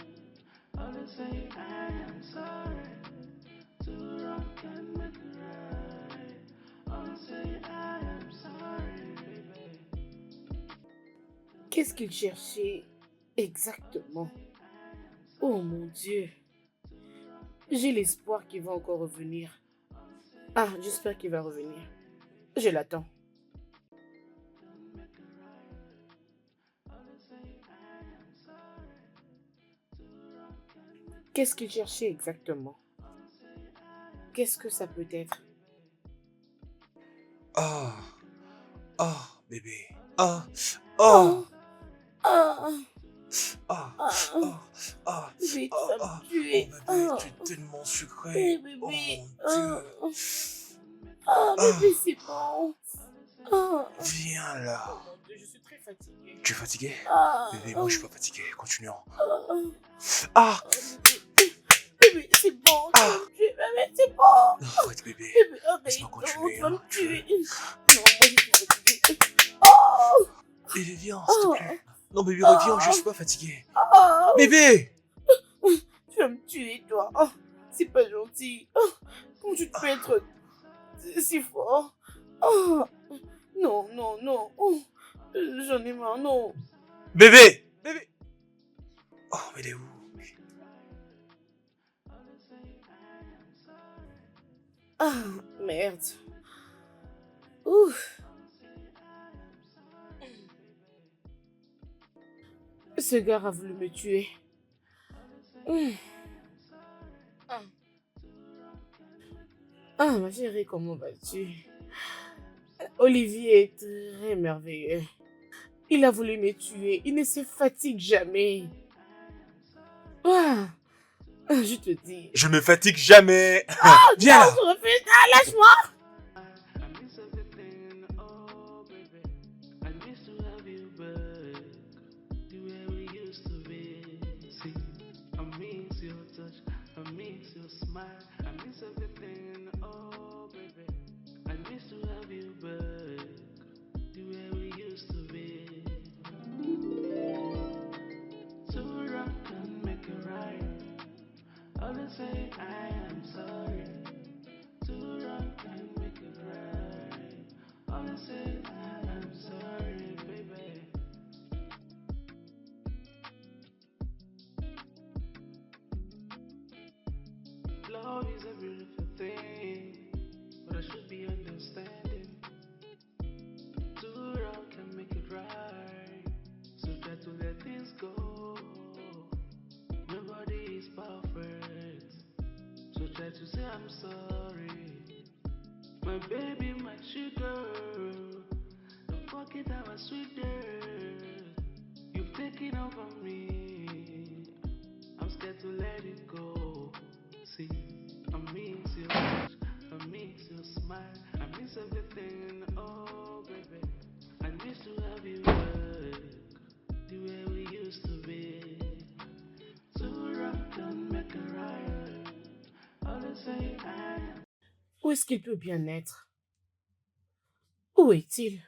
Always say I am sorry. Too wrong can make it right. Always say I am sorry, baby. Qu'est-ce qu'il cherchait exactement? Oh mon Dieu. J'ai l'espoir qu'il va encore revenir. Ah, j'espère qu'il va revenir. Je l'attends. Qu'est-ce qu'il cherchait exactement? Qu'est-ce que ça peut être? Ah, ah, bébé. Ah, oh, Ah, ah, ah, ah, ah, bébé, tu ah, vas ah. me tuer. Oh, bébé, Ah, tu es tellement sucré. bébé. Oh mon Ah, Dieu. ah, Ah, bébé, c'est bon. Ah, viens là. oh mon Dieu, je suis très fatiguée. Tu es fatigué? Ah, Bébé, moi je suis pas fatigué. Continuons. ah, Ah, bébé, c'est bon. Tu vas me tuer, bébé, c'est bon. arrête bébé. Bébé, arrête. Laisse-moi Non, continuer, tu vas hein. me tuer. Non, moi je suis fatiguée. Oh, Bébé, viens, s'il te oh, plaît. Non, bébé, reviens, je suis pas fatigué. oh. Bébé! Tu vas me tuer, toi. Oh, c'est pas gentil. Oh, comment tu te peux être si fort? Oh, non, non, non. Oh, j'en ai marre, non. Bébé! Bébé! Oh, mais il est où? Ah, merde. Ouf. Ce gars a voulu me tuer. Ah. Ah, ma chérie, comment vas-tu? Olivier est très merveilleux. Il a voulu me tuer. Il ne se fatigue jamais. Ah, je te dis. Je me fatigue jamais. Viens Non, là. je refuse. Ah, lâche-moi. I miss everything, oh baby. I miss to have you back, the way we used to be. See, I miss your touch, I miss your smile, I miss everything, oh baby. I miss to have you back, the way we used to be. Too wrong can make it right. Always say I am sorry. Too wrong can make it right. Always say I am sorry, baby. Love is a beautiful thing, but I should be understanding. Too wrong can make it right. So try to let things go. Nobody is perfect. So try to say I'm sorry. My baby, my sugar. Don't forget our sweet girl. You've taken over me. I'm scared to let it go. See, I miss your touch, I miss your smile, I miss everything. Oh, baby, I miss to have you back, the way we used to be. Too wrong can make it right. Always say I am. Où est-ce qu'il peut bien être? Où est-il?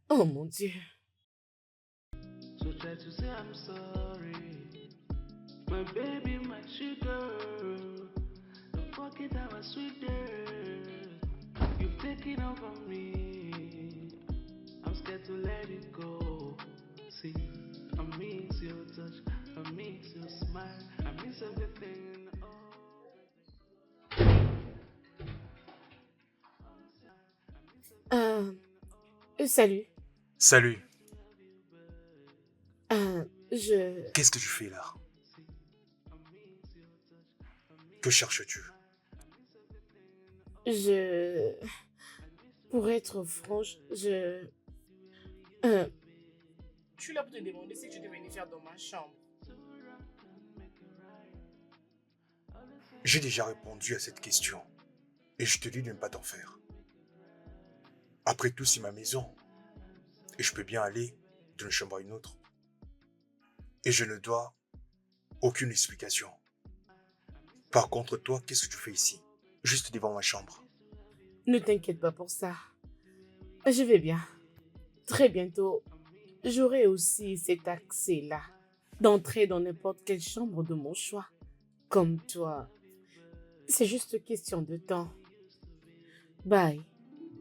Oh mon Dieu. So try to say I'm sorry. My baby, my sugar. Don't forget our sweet girl. You've taken over me. I'm scared to let it go. See, I miss your touch. I miss your smile. I miss everything. Salut. Salut. Je... Qu'est-ce que tu fais là? Que cherches-tu? Pour être franche, Je suis là pour te demander si tu devais venir faire dans ma chambre. J'ai déjà répondu à cette question. Et je te dis de ne pas t'en faire. Après tout, c'est ma maison. Et je peux bien aller d'une chambre à une autre. Et je ne dois aucune explication. Par contre, toi, qu'est-ce que tu fais ici? Juste devant ma chambre. Ne t'inquiète pas pour ça. Je vais bien. Très bientôt, j'aurai aussi cet accès-là d'entrer dans n'importe quelle chambre de mon choix. Comme toi. C'est juste question de temps. Bye.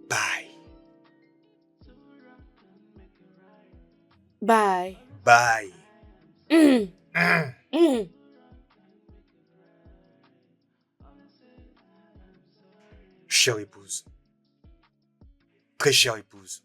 Bye. Bye. Bye. Mmh. Hum. Mmh. Chère épouse. Très chère épouse.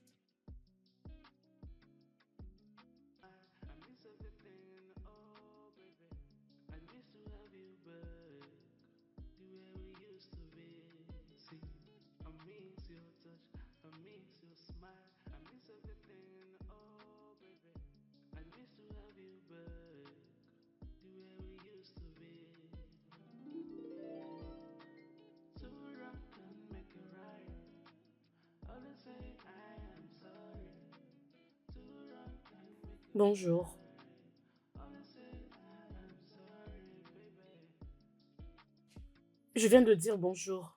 Bonjour. Je viens de dire bonjour.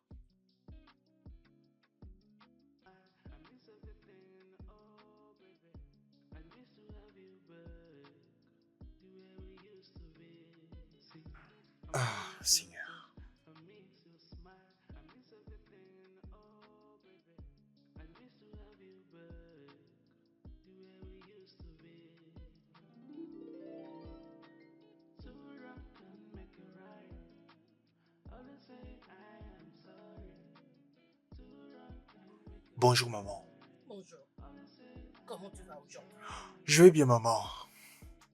Ah, Seigneur. Bonjour, maman. Bonjour. Comment tu vas aujourd'hui? Je vais bien, maman.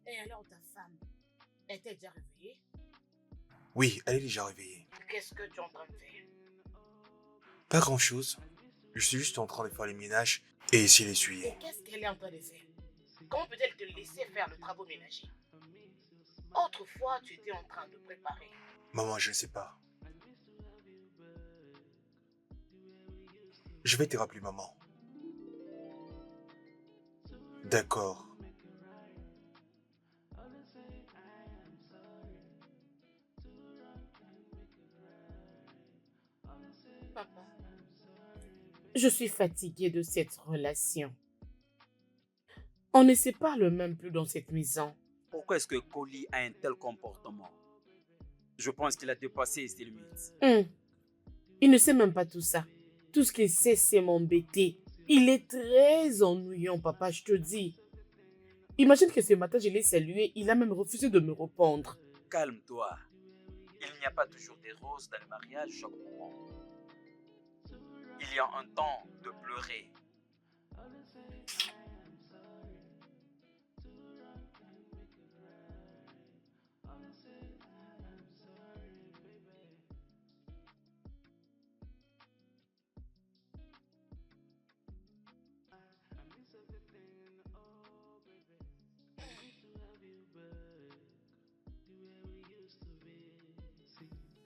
Et alors ta femme, est-elle déjà réveillée? Oui, elle est déjà réveillée. Qu'est-ce que tu es en train de faire? Pas grand-chose. Je suis juste en train de faire les ménages et essayer Et d'essuyer. qu'est-ce qu'elle est en train de faire? Comment peut-elle te laisser faire le travaux ménager? Autrefois, tu étais en train de préparer. Maman, je ne sais pas. Je vais te rappeler, maman. D'accord. Papa, je suis fatiguée de cette relation. On ne se parle même plus dans cette maison. Pourquoi est-ce que Colly a un tel comportement? Je pense qu'il a dépassé ses limites. Il ne sait même pas tout ça. Tout ce qu'il sait, c'est m'embêter. Il est très ennuyant, papa, je te dis. Imagine que ce matin, je l'ai salué, il a même refusé de me répondre. Calme-toi. Il n'y a pas toujours des roses dans le mariage chaque moment. Il y a un temps de pleurer.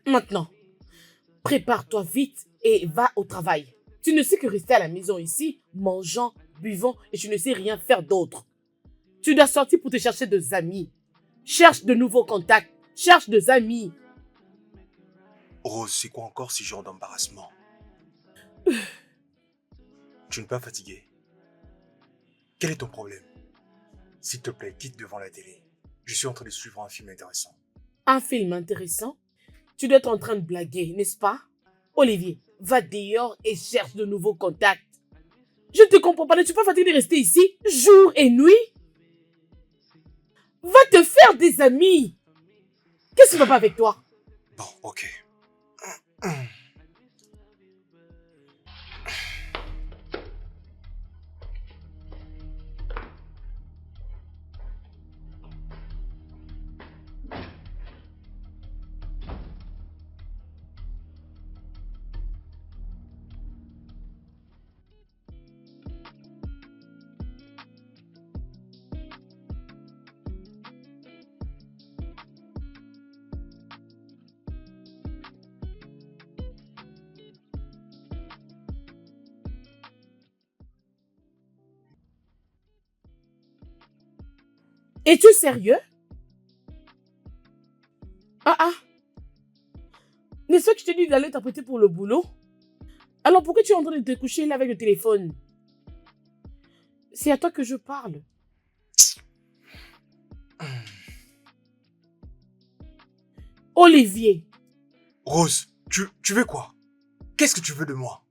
Maintenant, prépare-toi vite et va au travail. Tu ne sais que rester à la maison ici, mangeant, buvant et tu ne sais rien faire d'autre. Tu dois sortir pour te chercher des amis. Cherche de nouveaux contacts. Cherche des amis. Rose, c'est quoi encore ce genre d'embarrassement? Tu n'es pas fatiguée? Quel est ton problème? S'il te plaît, quitte devant la télé. Je suis en train de suivre un film intéressant. Un film intéressant? Tu dois être en train de blaguer, n'est-ce pas? Olivier, va dehors et cherche de nouveaux contacts. Je ne te comprends pas, ne suis pas fatigué de rester ici, jour et nuit? Va te faire des amis. Qu'est-ce qui ne va pas avec toi? Bon, ok. Es-tu sérieux? Ah. N'est-ce pas que je t'ai dit d'aller t'apprêter pour le boulot? Alors pourquoi tu es en train de te coucher là avec le téléphone? C'est à toi que je parle. Olivier. Rose, tu veux quoi? Qu'est-ce que tu veux de moi?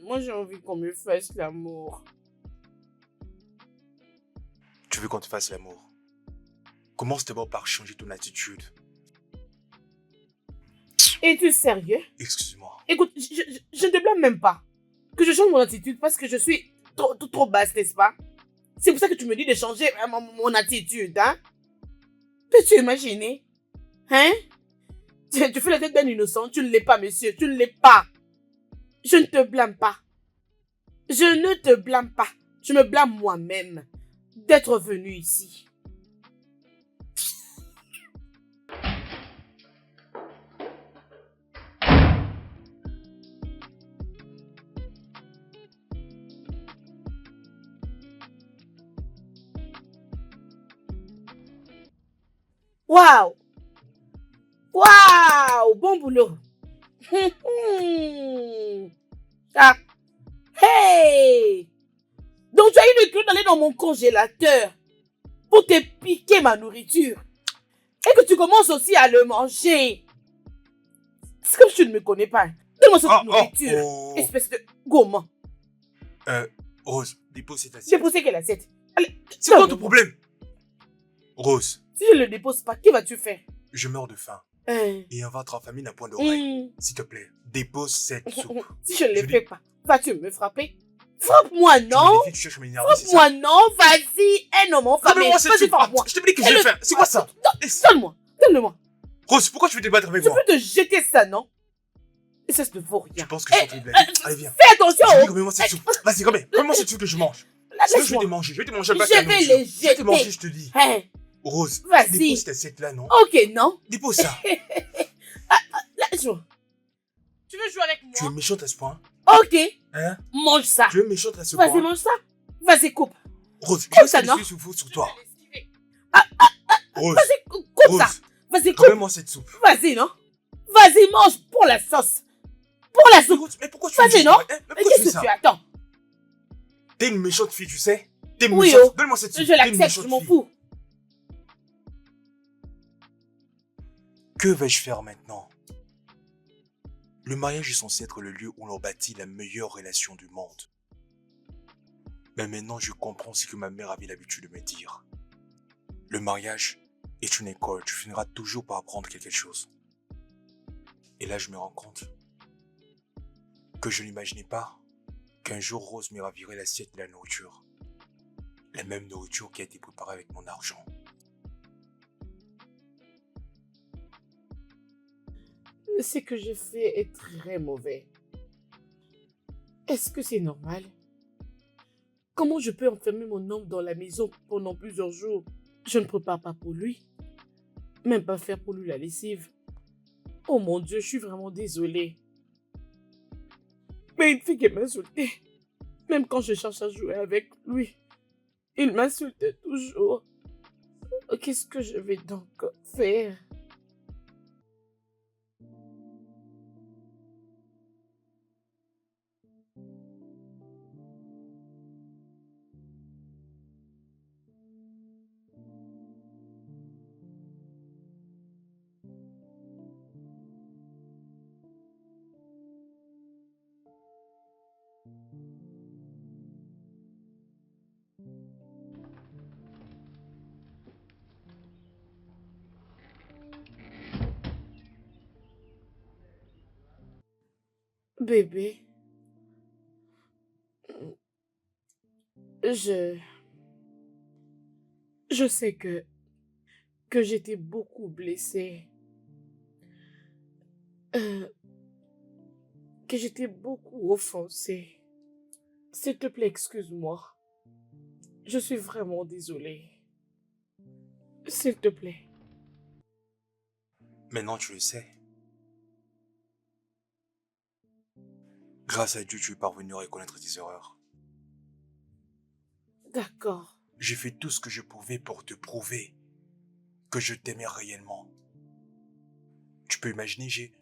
Moi j'ai envie qu'on me fasse l'amour. Tu veux qu'on te fasse l'amour? Commence d'abord par changer ton attitude. Es-tu sérieux? Excuse-moi. Écoute, je ne te blâme même pas. Que je change mon attitude parce que je suis trop basse, n'est-ce pas? C'est pour ça que tu me dis de changer mon attitude, hein? Peux-tu imaginer? Hein? Tu fais la tête d'un innocent, tu ne l'es pas, monsieur, tu ne l'es pas. Je ne te blâme pas. Je ne te blâme pas. Je me blâme moi-même d'être venu ici. Waouh! Waouh! Bon boulot! Ah! Hey! Donc tu as eu le cul d'aller dans mon congélateur pour te piquer ma nourriture et que tu commences aussi à le manger. C'est comme si tu ne me connais pas. Donne-moi cette nourriture, espèce de gourmand. Rose, dépose cette J'ai assiette. posé quelle assiette? Allez, C'est quoi ton problème? Rose, si je ne le dépose pas, que vas-tu faire? je meurs de faim. Et un ventre en famille n'a point d'oreille. S'il te plaît, dépose cette soupe. Si je ne le fais pas, vas-tu me frapper? Frappe-moi, non? Tu cherches à m'énerver, c'est ça? Frappe-moi, non? Vas-y, un homme en famille. Donne-moi cette Vas-y, soupe. frappe-moi. Je te dis que j'ai faim. C'est quoi ça? Donne-moi, donne-le-moi. Rose, pourquoi tu veux te battre avec Tu moi? peux te jeter ça, non? Et ça ne vaut rien. Tu penses que je suis en train de blaguer? Allez, viens. Fais attention! Je te dis, remets-moi cette soupe. Vas-y, remets-moi cette soupe que je mange. Sinon, je vais te manger. Je vais te manger avec la Je vais nourriture. les Je vais te manger, jeter. je te dis. Hein? Rose, Vas-y. dépose cette assiette-là, non? Ok, non? Dépose ça. Là, joue. Tu veux jouer avec Tu es moi? méchante à ce point? Ok, Hein? mange ça. Tu es méchante à ce Vas-y, point? mange ça. Vas-y, coupe. Rose, Comme je ça, sais non? que je suis sur toi. Ah, Rose, Vas-y, coupe ça. Rose, Vas-y, coupe. remets-moi cette soupe. Vas-y, non? Vas-y, mange pour la sauce. Pour la Mais soupe. Rose, mais pourquoi tu fais Vas-y, ça? non? Hein? Mais Mais pourquoi tu qu'est-ce fais que tu ça? attends? T'es une méchante fille, tu sais? T'es Oui, méchante. oh. Donne-moi cette soupe. Je T'es une l'accepte, méchante je m'en fille. fous. Que vais-je faire maintenant? Le mariage est censé être le lieu où l'on bâtit la meilleure relation du monde. Mais maintenant, je comprends ce que ma mère avait l'habitude de me dire. Le mariage est une école, tu finiras toujours par apprendre quelque chose. Et là, je me rends compte que je n'imaginais pas qu'un jour Rose me ravirait l'assiette de la nourriture. La même nourriture qui a été préparée avec mon argent. Ce que j'ai fait est très mauvais. Est-ce que c'est normal? Comment je peux enfermer mon homme dans la maison pendant plusieurs jours? Je ne prépare pas pour lui. Même pas faire pour lui la lessive. Oh mon Dieu, je suis vraiment désolée. Mais une fille qui m'insultait. Même quand je cherche à jouer avec lui, il m'insultait toujours. Qu'est-ce que je vais donc faire? Bébé, je sais que j'étais beaucoup blessée, que j'étais beaucoup offensée. S'il te plaît, excuse-moi. Je suis vraiment désolée. S'il te plaît. Maintenant, tu le sais. Grâce à Dieu, tu es parvenu à reconnaître tes erreurs. D'accord. J'ai fait tout ce que je pouvais pour te prouver que je t'aimais réellement. Tu peux imaginer, Chut.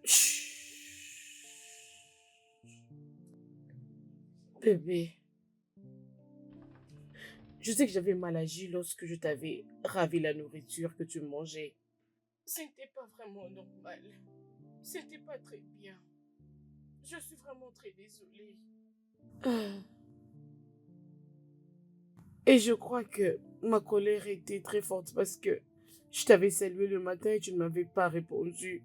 Bébé, je sais que j'avais mal agi lorsque je t'avais ravi la nourriture que tu mangeais. Ce n'était pas vraiment normal. Ce n'était pas très bien. Je suis vraiment très désolée. Et je crois que ma colère était très forte parce que je t'avais salué le matin et tu ne m'avais pas répondu.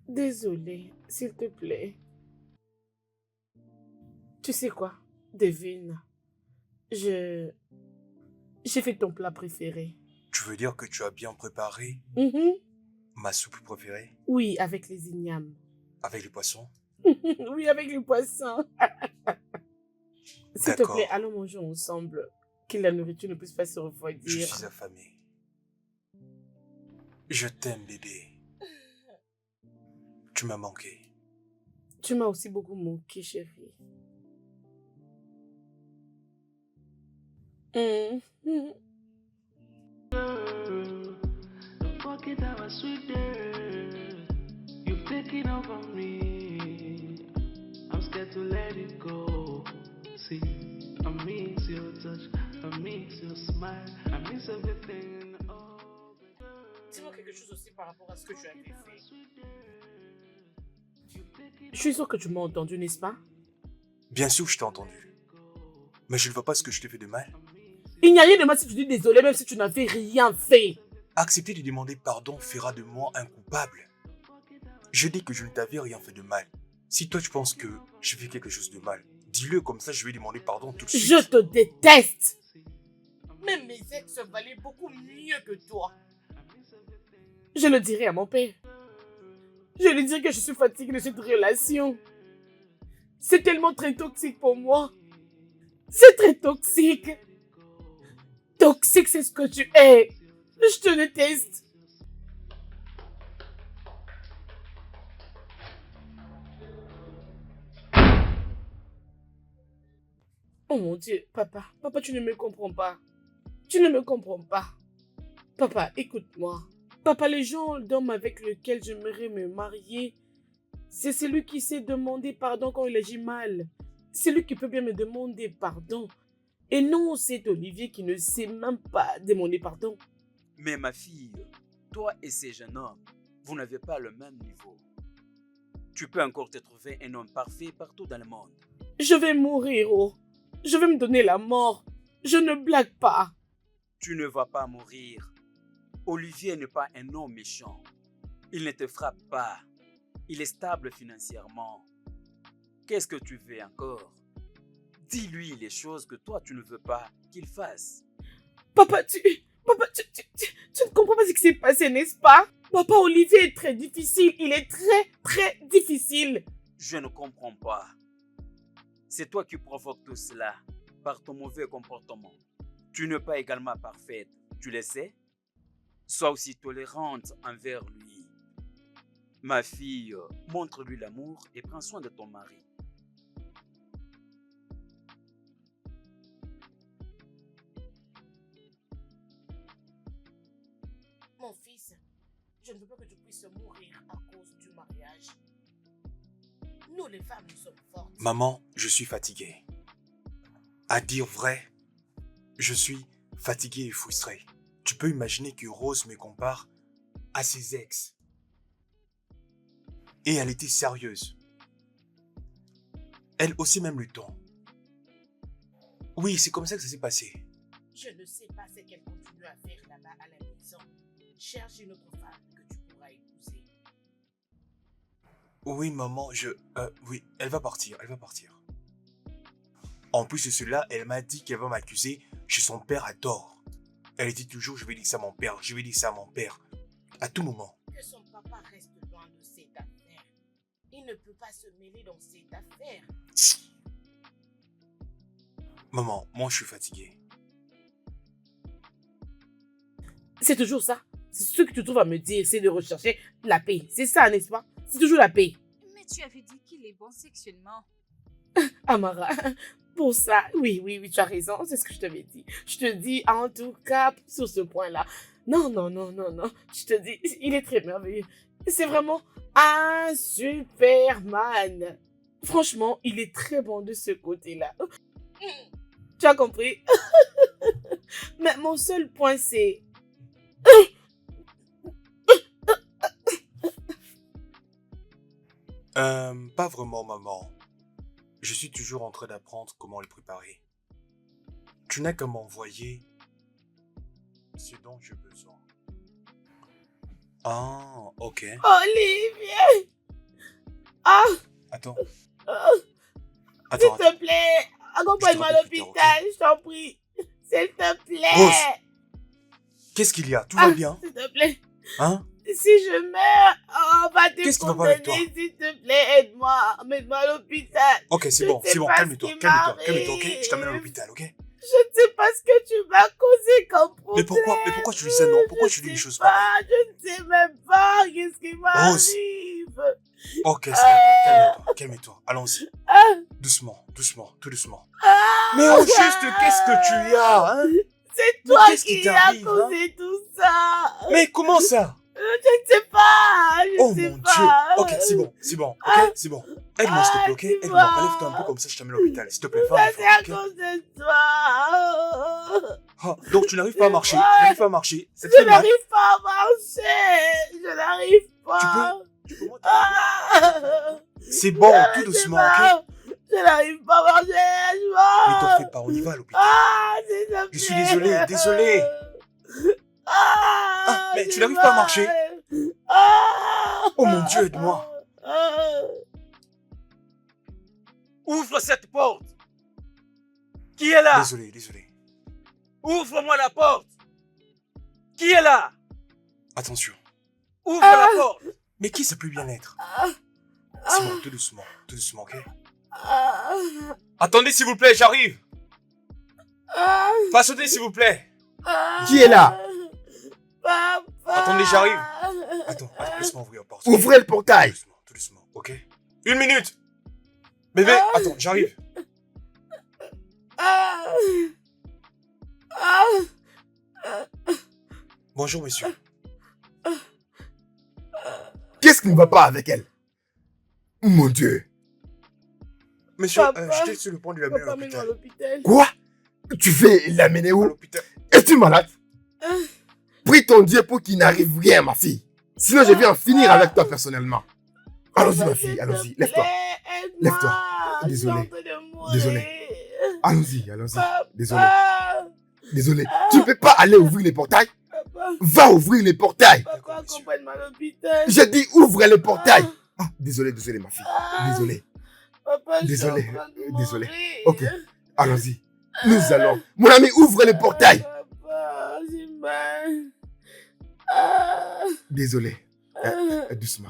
Désolée, s'il te plaît. Tu sais quoi, devine. J'ai fait ton plat préféré. tu veux dire que tu as bien préparé Mhm. ma soupe préférée Oui, avec les ignames. avec les poissons? Oui, avec les poissons. S'il te D'accord. plaît, allons manger ensemble. Que la nourriture ne puisse pas se Je refroidir. suis affamé. Je t'aime, bébé. Tu m'as manqué. Tu m'as aussi beaucoup manqué, chérie. Mhm. Don't forget our sweet day. You've taken over me. I'm scared to let it go. See, I miss your touch, I miss your smile, I miss everything. Oh, Dis-moi quelque chose aussi par rapport à ce que tu avais fait. Je suis sûre que tu m'as entendu, n'est-ce pas? Bien sûr que je t'ai entendu. Mais je ne vois pas ce que je t'ai fait de mal. Il n'y a rien de mal si tu dis désolé, même si tu n'avais rien fait. Accepter de demander pardon fera de moi un coupable. Je dis que je ne t'avais rien fait de mal. Si toi tu penses que j'ai fait quelque chose de mal, dis-le, comme ça je vais demander pardon tout de suite. Je te déteste. Même mes ex valaient beaucoup mieux que toi. Je le dirai à mon père. Je lui dirai que je suis fatiguée de cette relation. C'est tellement très toxique pour moi. C'est très toxique. Toxique, c'est ce que tu es. Je te déteste. Oh mon Dieu, papa, tu ne me comprends pas. Tu ne me comprends pas. Papa, écoute-moi. Papa, les gens d'homme avec lequel j'aimerais me marier, c'est celui qui sait demander pardon quand il agit mal. C'est lui qui peut bien me demander pardon. Et non, c'est Olivier qui ne sait même pas demander pardon. Mais ma fille, toi et ces jeunes hommes, vous n'avez pas le même niveau. Tu peux encore te trouver un homme parfait partout dans le monde. Je vais mourir, oh. Je vais me donner la mort. Je ne blague pas. Tu ne vas pas mourir. Olivier n'est pas un homme méchant. Il ne te frappe pas. Il est stable financièrement. Qu'est-ce que tu veux encore? Dis-lui les choses que toi tu ne veux pas qu'il fasse. Papa, tu ne comprends pas ce qui s'est passé, n'est-ce pas? Papa, Olivier est très difficile. Il est très, très difficile. Je ne comprends pas. C'est toi qui provoques tout cela par ton mauvais comportement. Tu n'es pas également parfaite, tu le sais? Sois aussi tolérante envers lui. Ma fille, montre-lui l'amour et prends soin de ton mari. Mon fils, je ne veux pas que tu puisses mourir à cause du mariage. Nous, les femmes, nous sommes fortes. Maman, je suis fatigué. À dire vrai, je suis fatigué et frustré. Tu peux imaginer que Rose me compare à ses ex. Et elle était sérieuse. Elle aussi même le ton. Oui, c'est comme ça que ça s'est passé. Je ne sais pas ce qu'elle continue à faire là-bas à la maison. Cherche une autre femme que tu pourras épouser. Oui, maman, oui, elle va partir. En plus de cela, elle m'a dit qu'elle va m'accuser chez son père à tort. Elle dit toujours, je vais dire ça à mon père, à tout moment. Que son papa reste loin de cette affaire. Il ne peut pas se mêler dans cette affaire. Maman, moi je suis fatigué. C'est toujours ça. C'est ce que tu trouves à me dire, c'est de rechercher la paix. C'est ça, n'est-ce pas? C'est toujours la paix. Mais tu avais dit qu'il est bon sexuellement. Amara, pour ça, oui, tu as raison, c'est ce que je t'avais dit. Je te dis, en tout cas, sur ce point-là. Non. Je te dis, il est très merveilleux. C'est vraiment un Superman. Franchement, il est très bon de ce côté-là. Tu as compris? Mais mon seul point, c'est... Pas vraiment, maman. Je suis toujours en train d'apprendre comment le préparer. Tu n'as qu'à m'envoyer ce dont j'ai besoin. Ah, ok. Olivier! Ah! Attends. S'il Attends. te plaît, accompagne-moi à Je te rappelle plus l'hôpital, tard, je t'en prie. S'il te plaît. Rose. Qu'est-ce qu'il y a? Tout va bien? S'il te plaît. Hein? Si je meurs, on va te Qu'est-ce qui va pas avec toi? condamner. S'il te plaît, aide-moi. Mets-moi à l'hôpital. Ok, c'est Je bon, sais c'est bon. pas ce Calme-toi, qui ok? Je t'amène à m'arrive. l'hôpital, ok? Je ne sais pas ce que tu m'as causé comme problème. Mais pourquoi tu dis ça, non? Pourquoi tu dis des choses pareilles? Je ne sais même pas qu'est-ce qui Rose. m'arrive. Ok, c'est calme-toi. Allons-y. Ah, Doucement, tout doucement. ah, Mais au juste, qu'est-ce que tu as, hein? c'est Mais toi qu'est-ce qui qui as t'arrive, causé tout ça. Mais comment ça? Je ne sais pas. Je Oh ne sais mon pas. Dieu. Ok, c'est bon, ok? C'est bon. Aide-moi, s'il te plaît, ok? dis-moi. Aide-moi, relève-toi un peu comme ça, je t'amène à l'hôpital. S'il te plaît, fais un Ça, c'est à effort, ok? cause de toi. Ah, donc tu n'arrives pas à marcher. Ça te Je fait mal? n'arrive pas à marcher. Je n'arrive pas. Tu peux moi Ah, C'est bon, je tout sais doucement, pas. ok? Je n'arrive pas à marcher. Mais t'en fais pas, on y va à l'hôpital. Ah, s'il te plaît. Je suis désolé. Ah, mais tu j'ai n'arrives pas à mal. marcher. Ah, Oh mon Dieu, aide-moi. ah. Ouvre cette porte. Qui est là? Désolé. Ouvre-moi la porte. Qui est là? Attention. Ouvre la porte. Mais qui ça peut bien être? Ah. C'est bon, tout doucement, ok? Ah. Attendez, s'il vous plaît, j'arrive. Ah. Patientez, s'il vous plaît. Ah. Qui est là? Papa. Attendez, j'arrive. Attends, laisse-moi ouvrir la porte. Ouvrez le portail. Tout doucement, ok? 1 minute. Bébé, attends, j'arrive. Ah. Ah. Bonjour, monsieur. Qu'est-ce qui ne va pas avec elle? Mon Dieu. Monsieur, Papa. j'étais sur le point de l'amener à Papa, mets-moi à l'hôpital. l'hôpital. Quoi? Tu veux l'amener À où? l'hôpital. Es-tu malade? Ah. Prie ton Dieu pour qu'il n'arrive rien, ma fille. Sinon, je vais en finir avec toi personnellement. Allons-y, ma fille, allons-y. Lève-toi. Lève-toi. Désolé. Désolé. Allons-y. Désolé. Désolé. Tu ne peux pas aller ouvrir les portails? Papa, Va ouvrir les portails. papa, accompagne-moi à l'hôpital. J'ai dit ouvre les portails. Ah, désolé, ma fille. Ah. Désolé. Papa, je suis Désolé, en train de désolé. mourir. Ok. Allons-y. Nous allons. Mon ami, ouvre les portails. Papa, j'ai mal. Ah. Désolé. Ah. Doucement.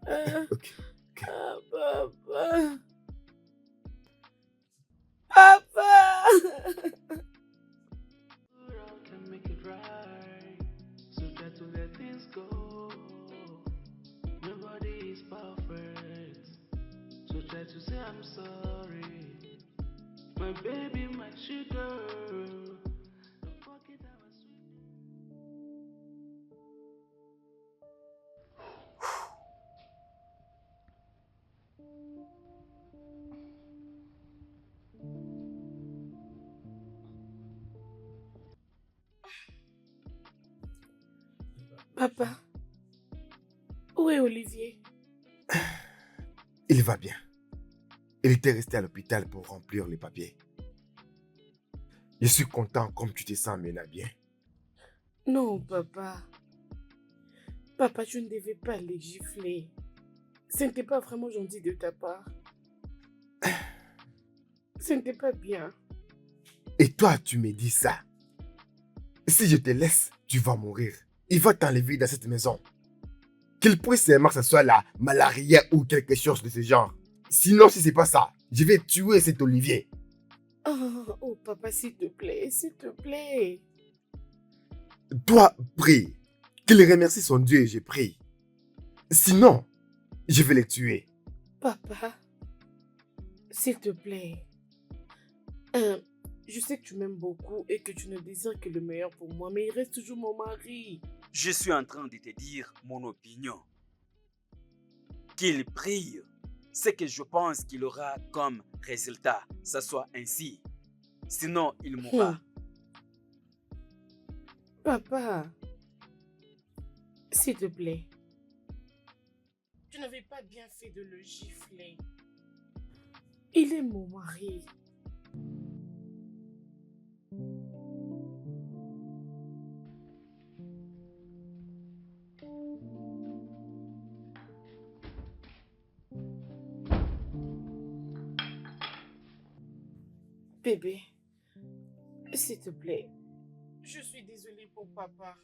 Ah. Ok. Ah, papa. Papa. Can make it right. So try to let things go. Nobody is perfect. So try to say I'm sorry. My baby, my sugar. Don't forget I was sweet. Papa. Où est Olivier? Il va bien. Il était resté à l'hôpital pour remplir les papiers. Je suis content comme tu te sens maintenant bien. Non, papa. Papa, tu ne devais pas les gifler. Ce n'était pas vraiment gentil de ta part. Ce n'était pas bien. Et toi, tu me dis ça. Si je te laisse, tu vas mourir. Il va t'enlever dans cette maison. Qu'il puisse seulement que ce soit la malaria ou quelque chose de ce genre. Sinon, si c'est pas ça, je vais tuer cet Olivier. Oh, papa, s'il te plaît, s'il te plaît. Toi, prie. Qu'il remercie son Dieu et je prie. Sinon, je vais le tuer. Papa, s'il te plaît. Je sais que tu m'aimes beaucoup et que tu ne désires que le meilleur pour moi, mais il reste toujours mon mari. Je suis en train de te dire mon opinion. Qu'il prie, ce que je pense qu'il aura comme résultat, ça soit ainsi. Sinon, il mourra. Papa, s'il te plaît. Tu n'avais pas bien fait de le gifler. Il est mon mari. Bébé, s'il te plaît, je suis désolée pour papa,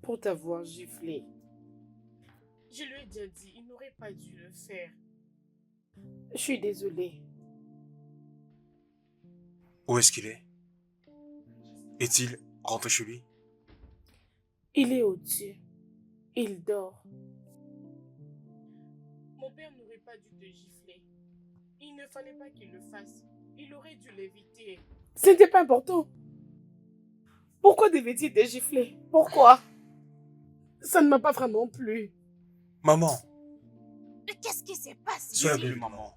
pour t'avoir giflé. Je lui ai déjà dit, il n'aurait pas dû le faire. Je suis désolée. Où est-ce qu'il est? Est-il rentré chez lui? Il est au-dessus. Il dort. Mon père n'aurait pas dû te gifler. Il ne fallait pas qu'il le fasse. Il aurait dû l'éviter. Ce n'était pas important. Pourquoi devait-il te gifler? Pourquoi? Ça ne m'a pas vraiment plu. Maman, Qu'est-ce qui s'est passé? sois la bienvenue, maman.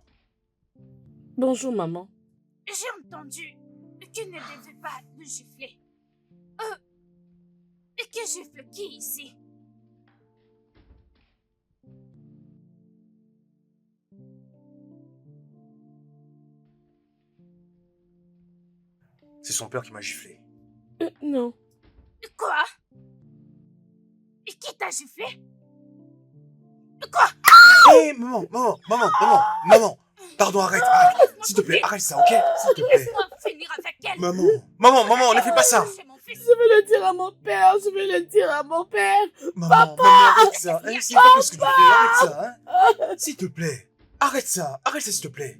Bonjour, maman. J'ai entendu qu'il ne devait pas le gifler. Et qui gifle qui ici? C'est son père qui m'a giflé. Non. Quoi? Et qui t'a giflé? Quoi? Hé, maman. Pardon, arrête. S'il te plaît, arrête ça, ok? S'il te plaît. Laisse-moi finir avec elle. Maman, ne fais pas ça. C'est mon fils. Je vais le dire à mon père. Je vais le dire à mon père. Maman, arrête ça. Hein, c'est pas ce que tu fais, arrête ça, hein? S'il te plaît. Arrête ça, s'il te plaît.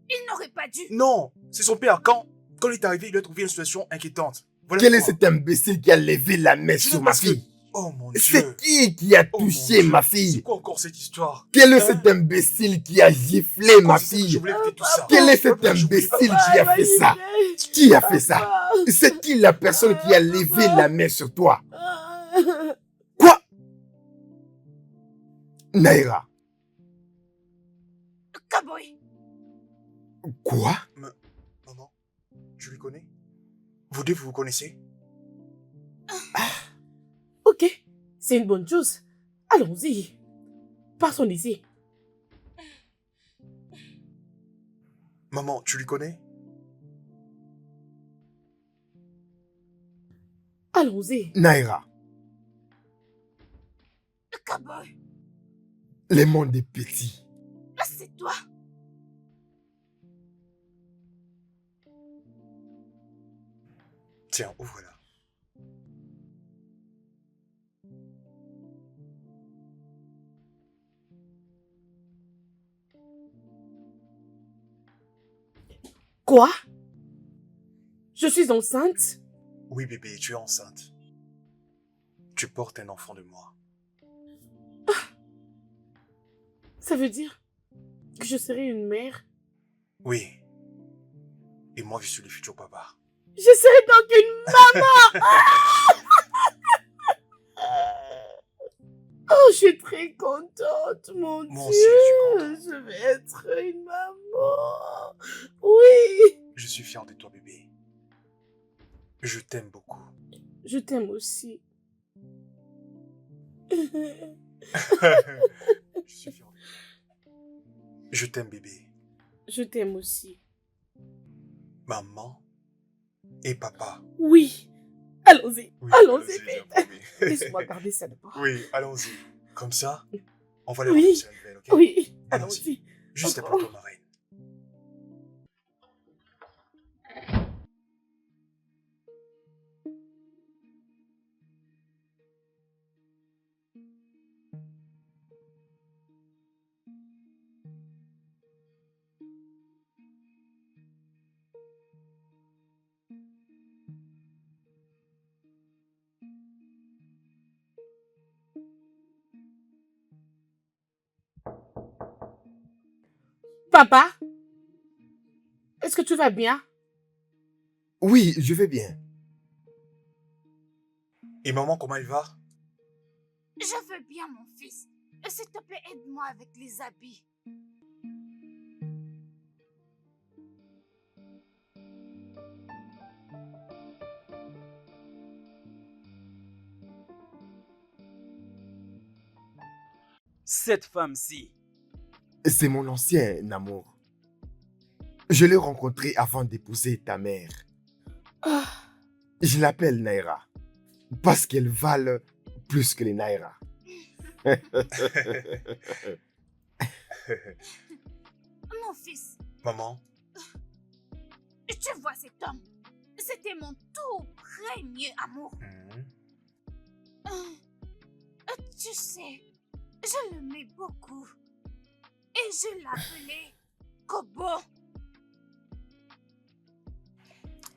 Il n'aurait pas dû. Non, c'est son père. Quand il est arrivé, il a trouvé une situation inquiétante. Voilà Quel est pourquoi. cet imbécile qui a levé la main Juste sur ma parce que- fille? Oh mon Dieu. C'est qui a Oh, mon touché Dieu. ma C'est fille? quoi encore cette histoire? Quel est Hein? cet imbécile qui a giflé ma C'est ça que je fille? voulais éviter tout ça. Quel est cet Je voulais pas- imbécile qui a fait ça? Qui a fait ça? C'est qui la personne qui a levé la main sur toi? Quoi? Naïra. Kaboy. Quoi? Maman, tu lui connais? Vous deux, vous vous connaissez? Ok, c'est une bonne chose. Allons-y. Partons d'ici. Maman, tu lui connais? Allons-y. Naïra, Kaboy. le monde est petit. C'est toi. Tiens, ouvre-la. Quoi? Je suis enceinte? Oui, bébé, tu es enceinte. Tu portes un enfant de moi. Ça veut dire que je serai une mère? Oui. Et moi, je suis le futur papa. Je serai donc une maman! Oh, je suis très contente, mon Moi Dieu! aussi, je suis Je vais être une maman! Oui! Je suis fier de toi, bébé. Je t'aime beaucoup. Je t'aime aussi. Je suis fier de toi. Je t'aime, bébé. Je t'aime aussi. Maman et papa. Oui! Allons-y! Oui, Allons-y, j'ai vite! promis. Laisse-moi garder ça d'abord. Oui, allons-y. Comme ça, on va les Oui. renforcer la nouvelle, ok? Oui! Allons-y. Allons-y! Juste après toi, ma reine. Papa? Est-ce que tu vas bien? Oui, je vais bien. Et maman, comment elle va? Je veux bien, mon fils. S'il te plaît, aide-moi avec les habits. Cette femme-ci, C'est mon ancien amour. Je l'ai rencontré avant d'épouser ta mère. Ah, Je l'appelle Naira. Parce qu'elle valent plus que les Naira. Mon fils, Maman, tu vois cet homme? C'était mon tout premier amour. Tu sais, je l'aimais beaucoup. Et je l'appelais Kobo.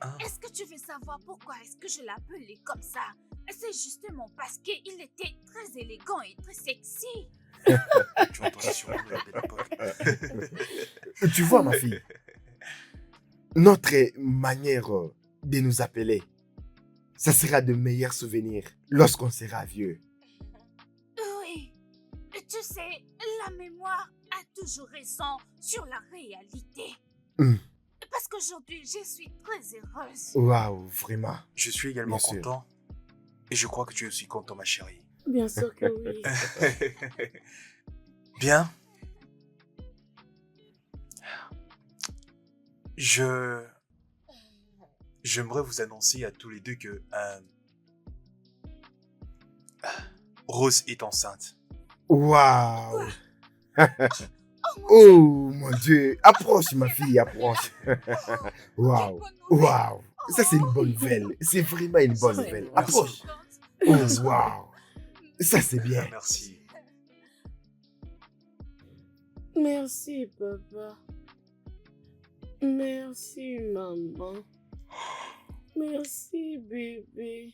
Ah. Est-ce que tu veux savoir pourquoi est-ce que je l'appelais comme ça? C'est justement parce qu'il était très élégant et très sexy. tu entendais sur nous la belle époque. Tu vois, ma fille, notre manière de nous appeler, ça sera de meilleurs souvenirs lorsqu'on sera vieux. Oui, tu sais, la mémoire a toujours raison sur la réalité. Parce qu'aujourd'hui, je suis très heureuse. Waouh, vraiment. Je suis également Bien sûr. content. Et je crois que tu es aussi content, ma chérie. bien sûr que oui. Bien. J'aimerais vous annoncer à tous les deux que Rose est enceinte. Waouh. Oh mon Dieu. Approche, ma fille, approche. Waouh. Waouh. Ça, c'est une bonne nouvelle. C'est vraiment une bonne nouvelle. Approche. Oh, waouh. Ça, c'est bien. Merci. Merci, papa. Merci, maman. Merci, bébé.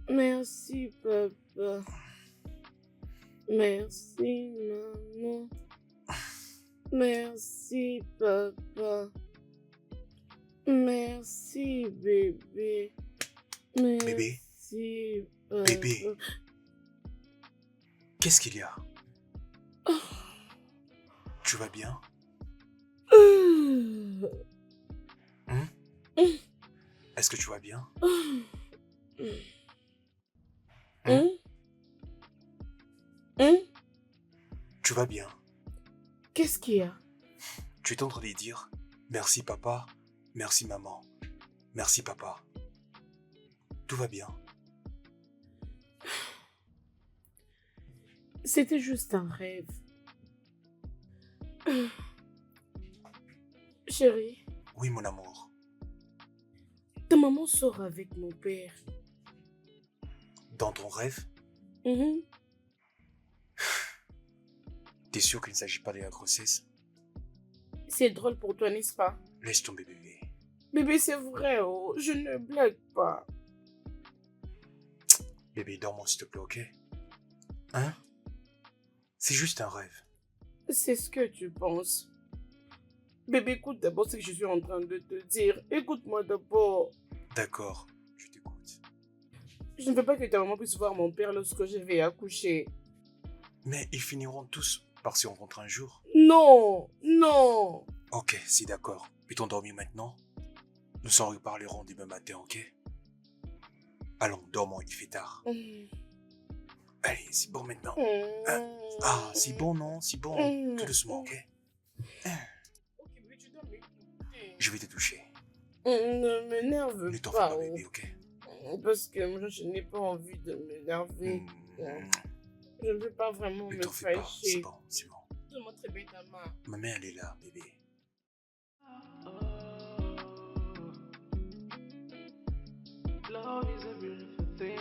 Merci, papa. Merci, maman. Merci, papa. Merci, bébé. Bébé. Merci, papa. Bébé. Qu'est-ce qu'il y a? Tu vas bien? Est-ce que tu vas bien? Tu vas bien? Qu'est-ce qu'il y a? Tu es en train de dire merci papa, merci maman, merci papa. Tout va bien. C'était juste un rêve. Chérie, Oui, mon amour. ta maman sort avec mon père. Dans ton rêve, t'es sûr qu'il ne s'agit pas de la grossesse? C'est drôle pour toi, n'est-ce pas? Laisse tomber, bébé. Bébé, c'est vrai, oh, je ne blague pas. Bébé, dors-moi s'il te plaît, ok? Hein? C'est juste un rêve. C'est ce que tu penses. Bébé, écoute d'abord ce que je suis en train de te dire. Écoute-moi d'abord. D'accord, je t'écoute. Je ne veux pas que ta maman puisse voir mon père lorsque je vais accoucher. Mais ils finiront tous par se rencontrer un jour. Non, non. Ok, c'est d'accord. Peut-on dormir maintenant? Nous en reparlerons demain matin, ok? Allons, dormons, il fait tard. Allez, c'est bon maintenant. Ah, c'est bon, non? C'est bon. Tout doucement, ok? Ok, bébé, tu dois m'écouter. Je vais te toucher. Ne m'énerve Ne t'en fais pas. pas, bébé, ok? Parce que moi, je n'ai pas envie de m'énerver. Je ne veux pas vraiment Ne me t'en fais pas, c'est fâcher. bon, c'est bon. Donne-moi très bien ta main. Ma main, elle est là, bébé. Love is a beautiful thing.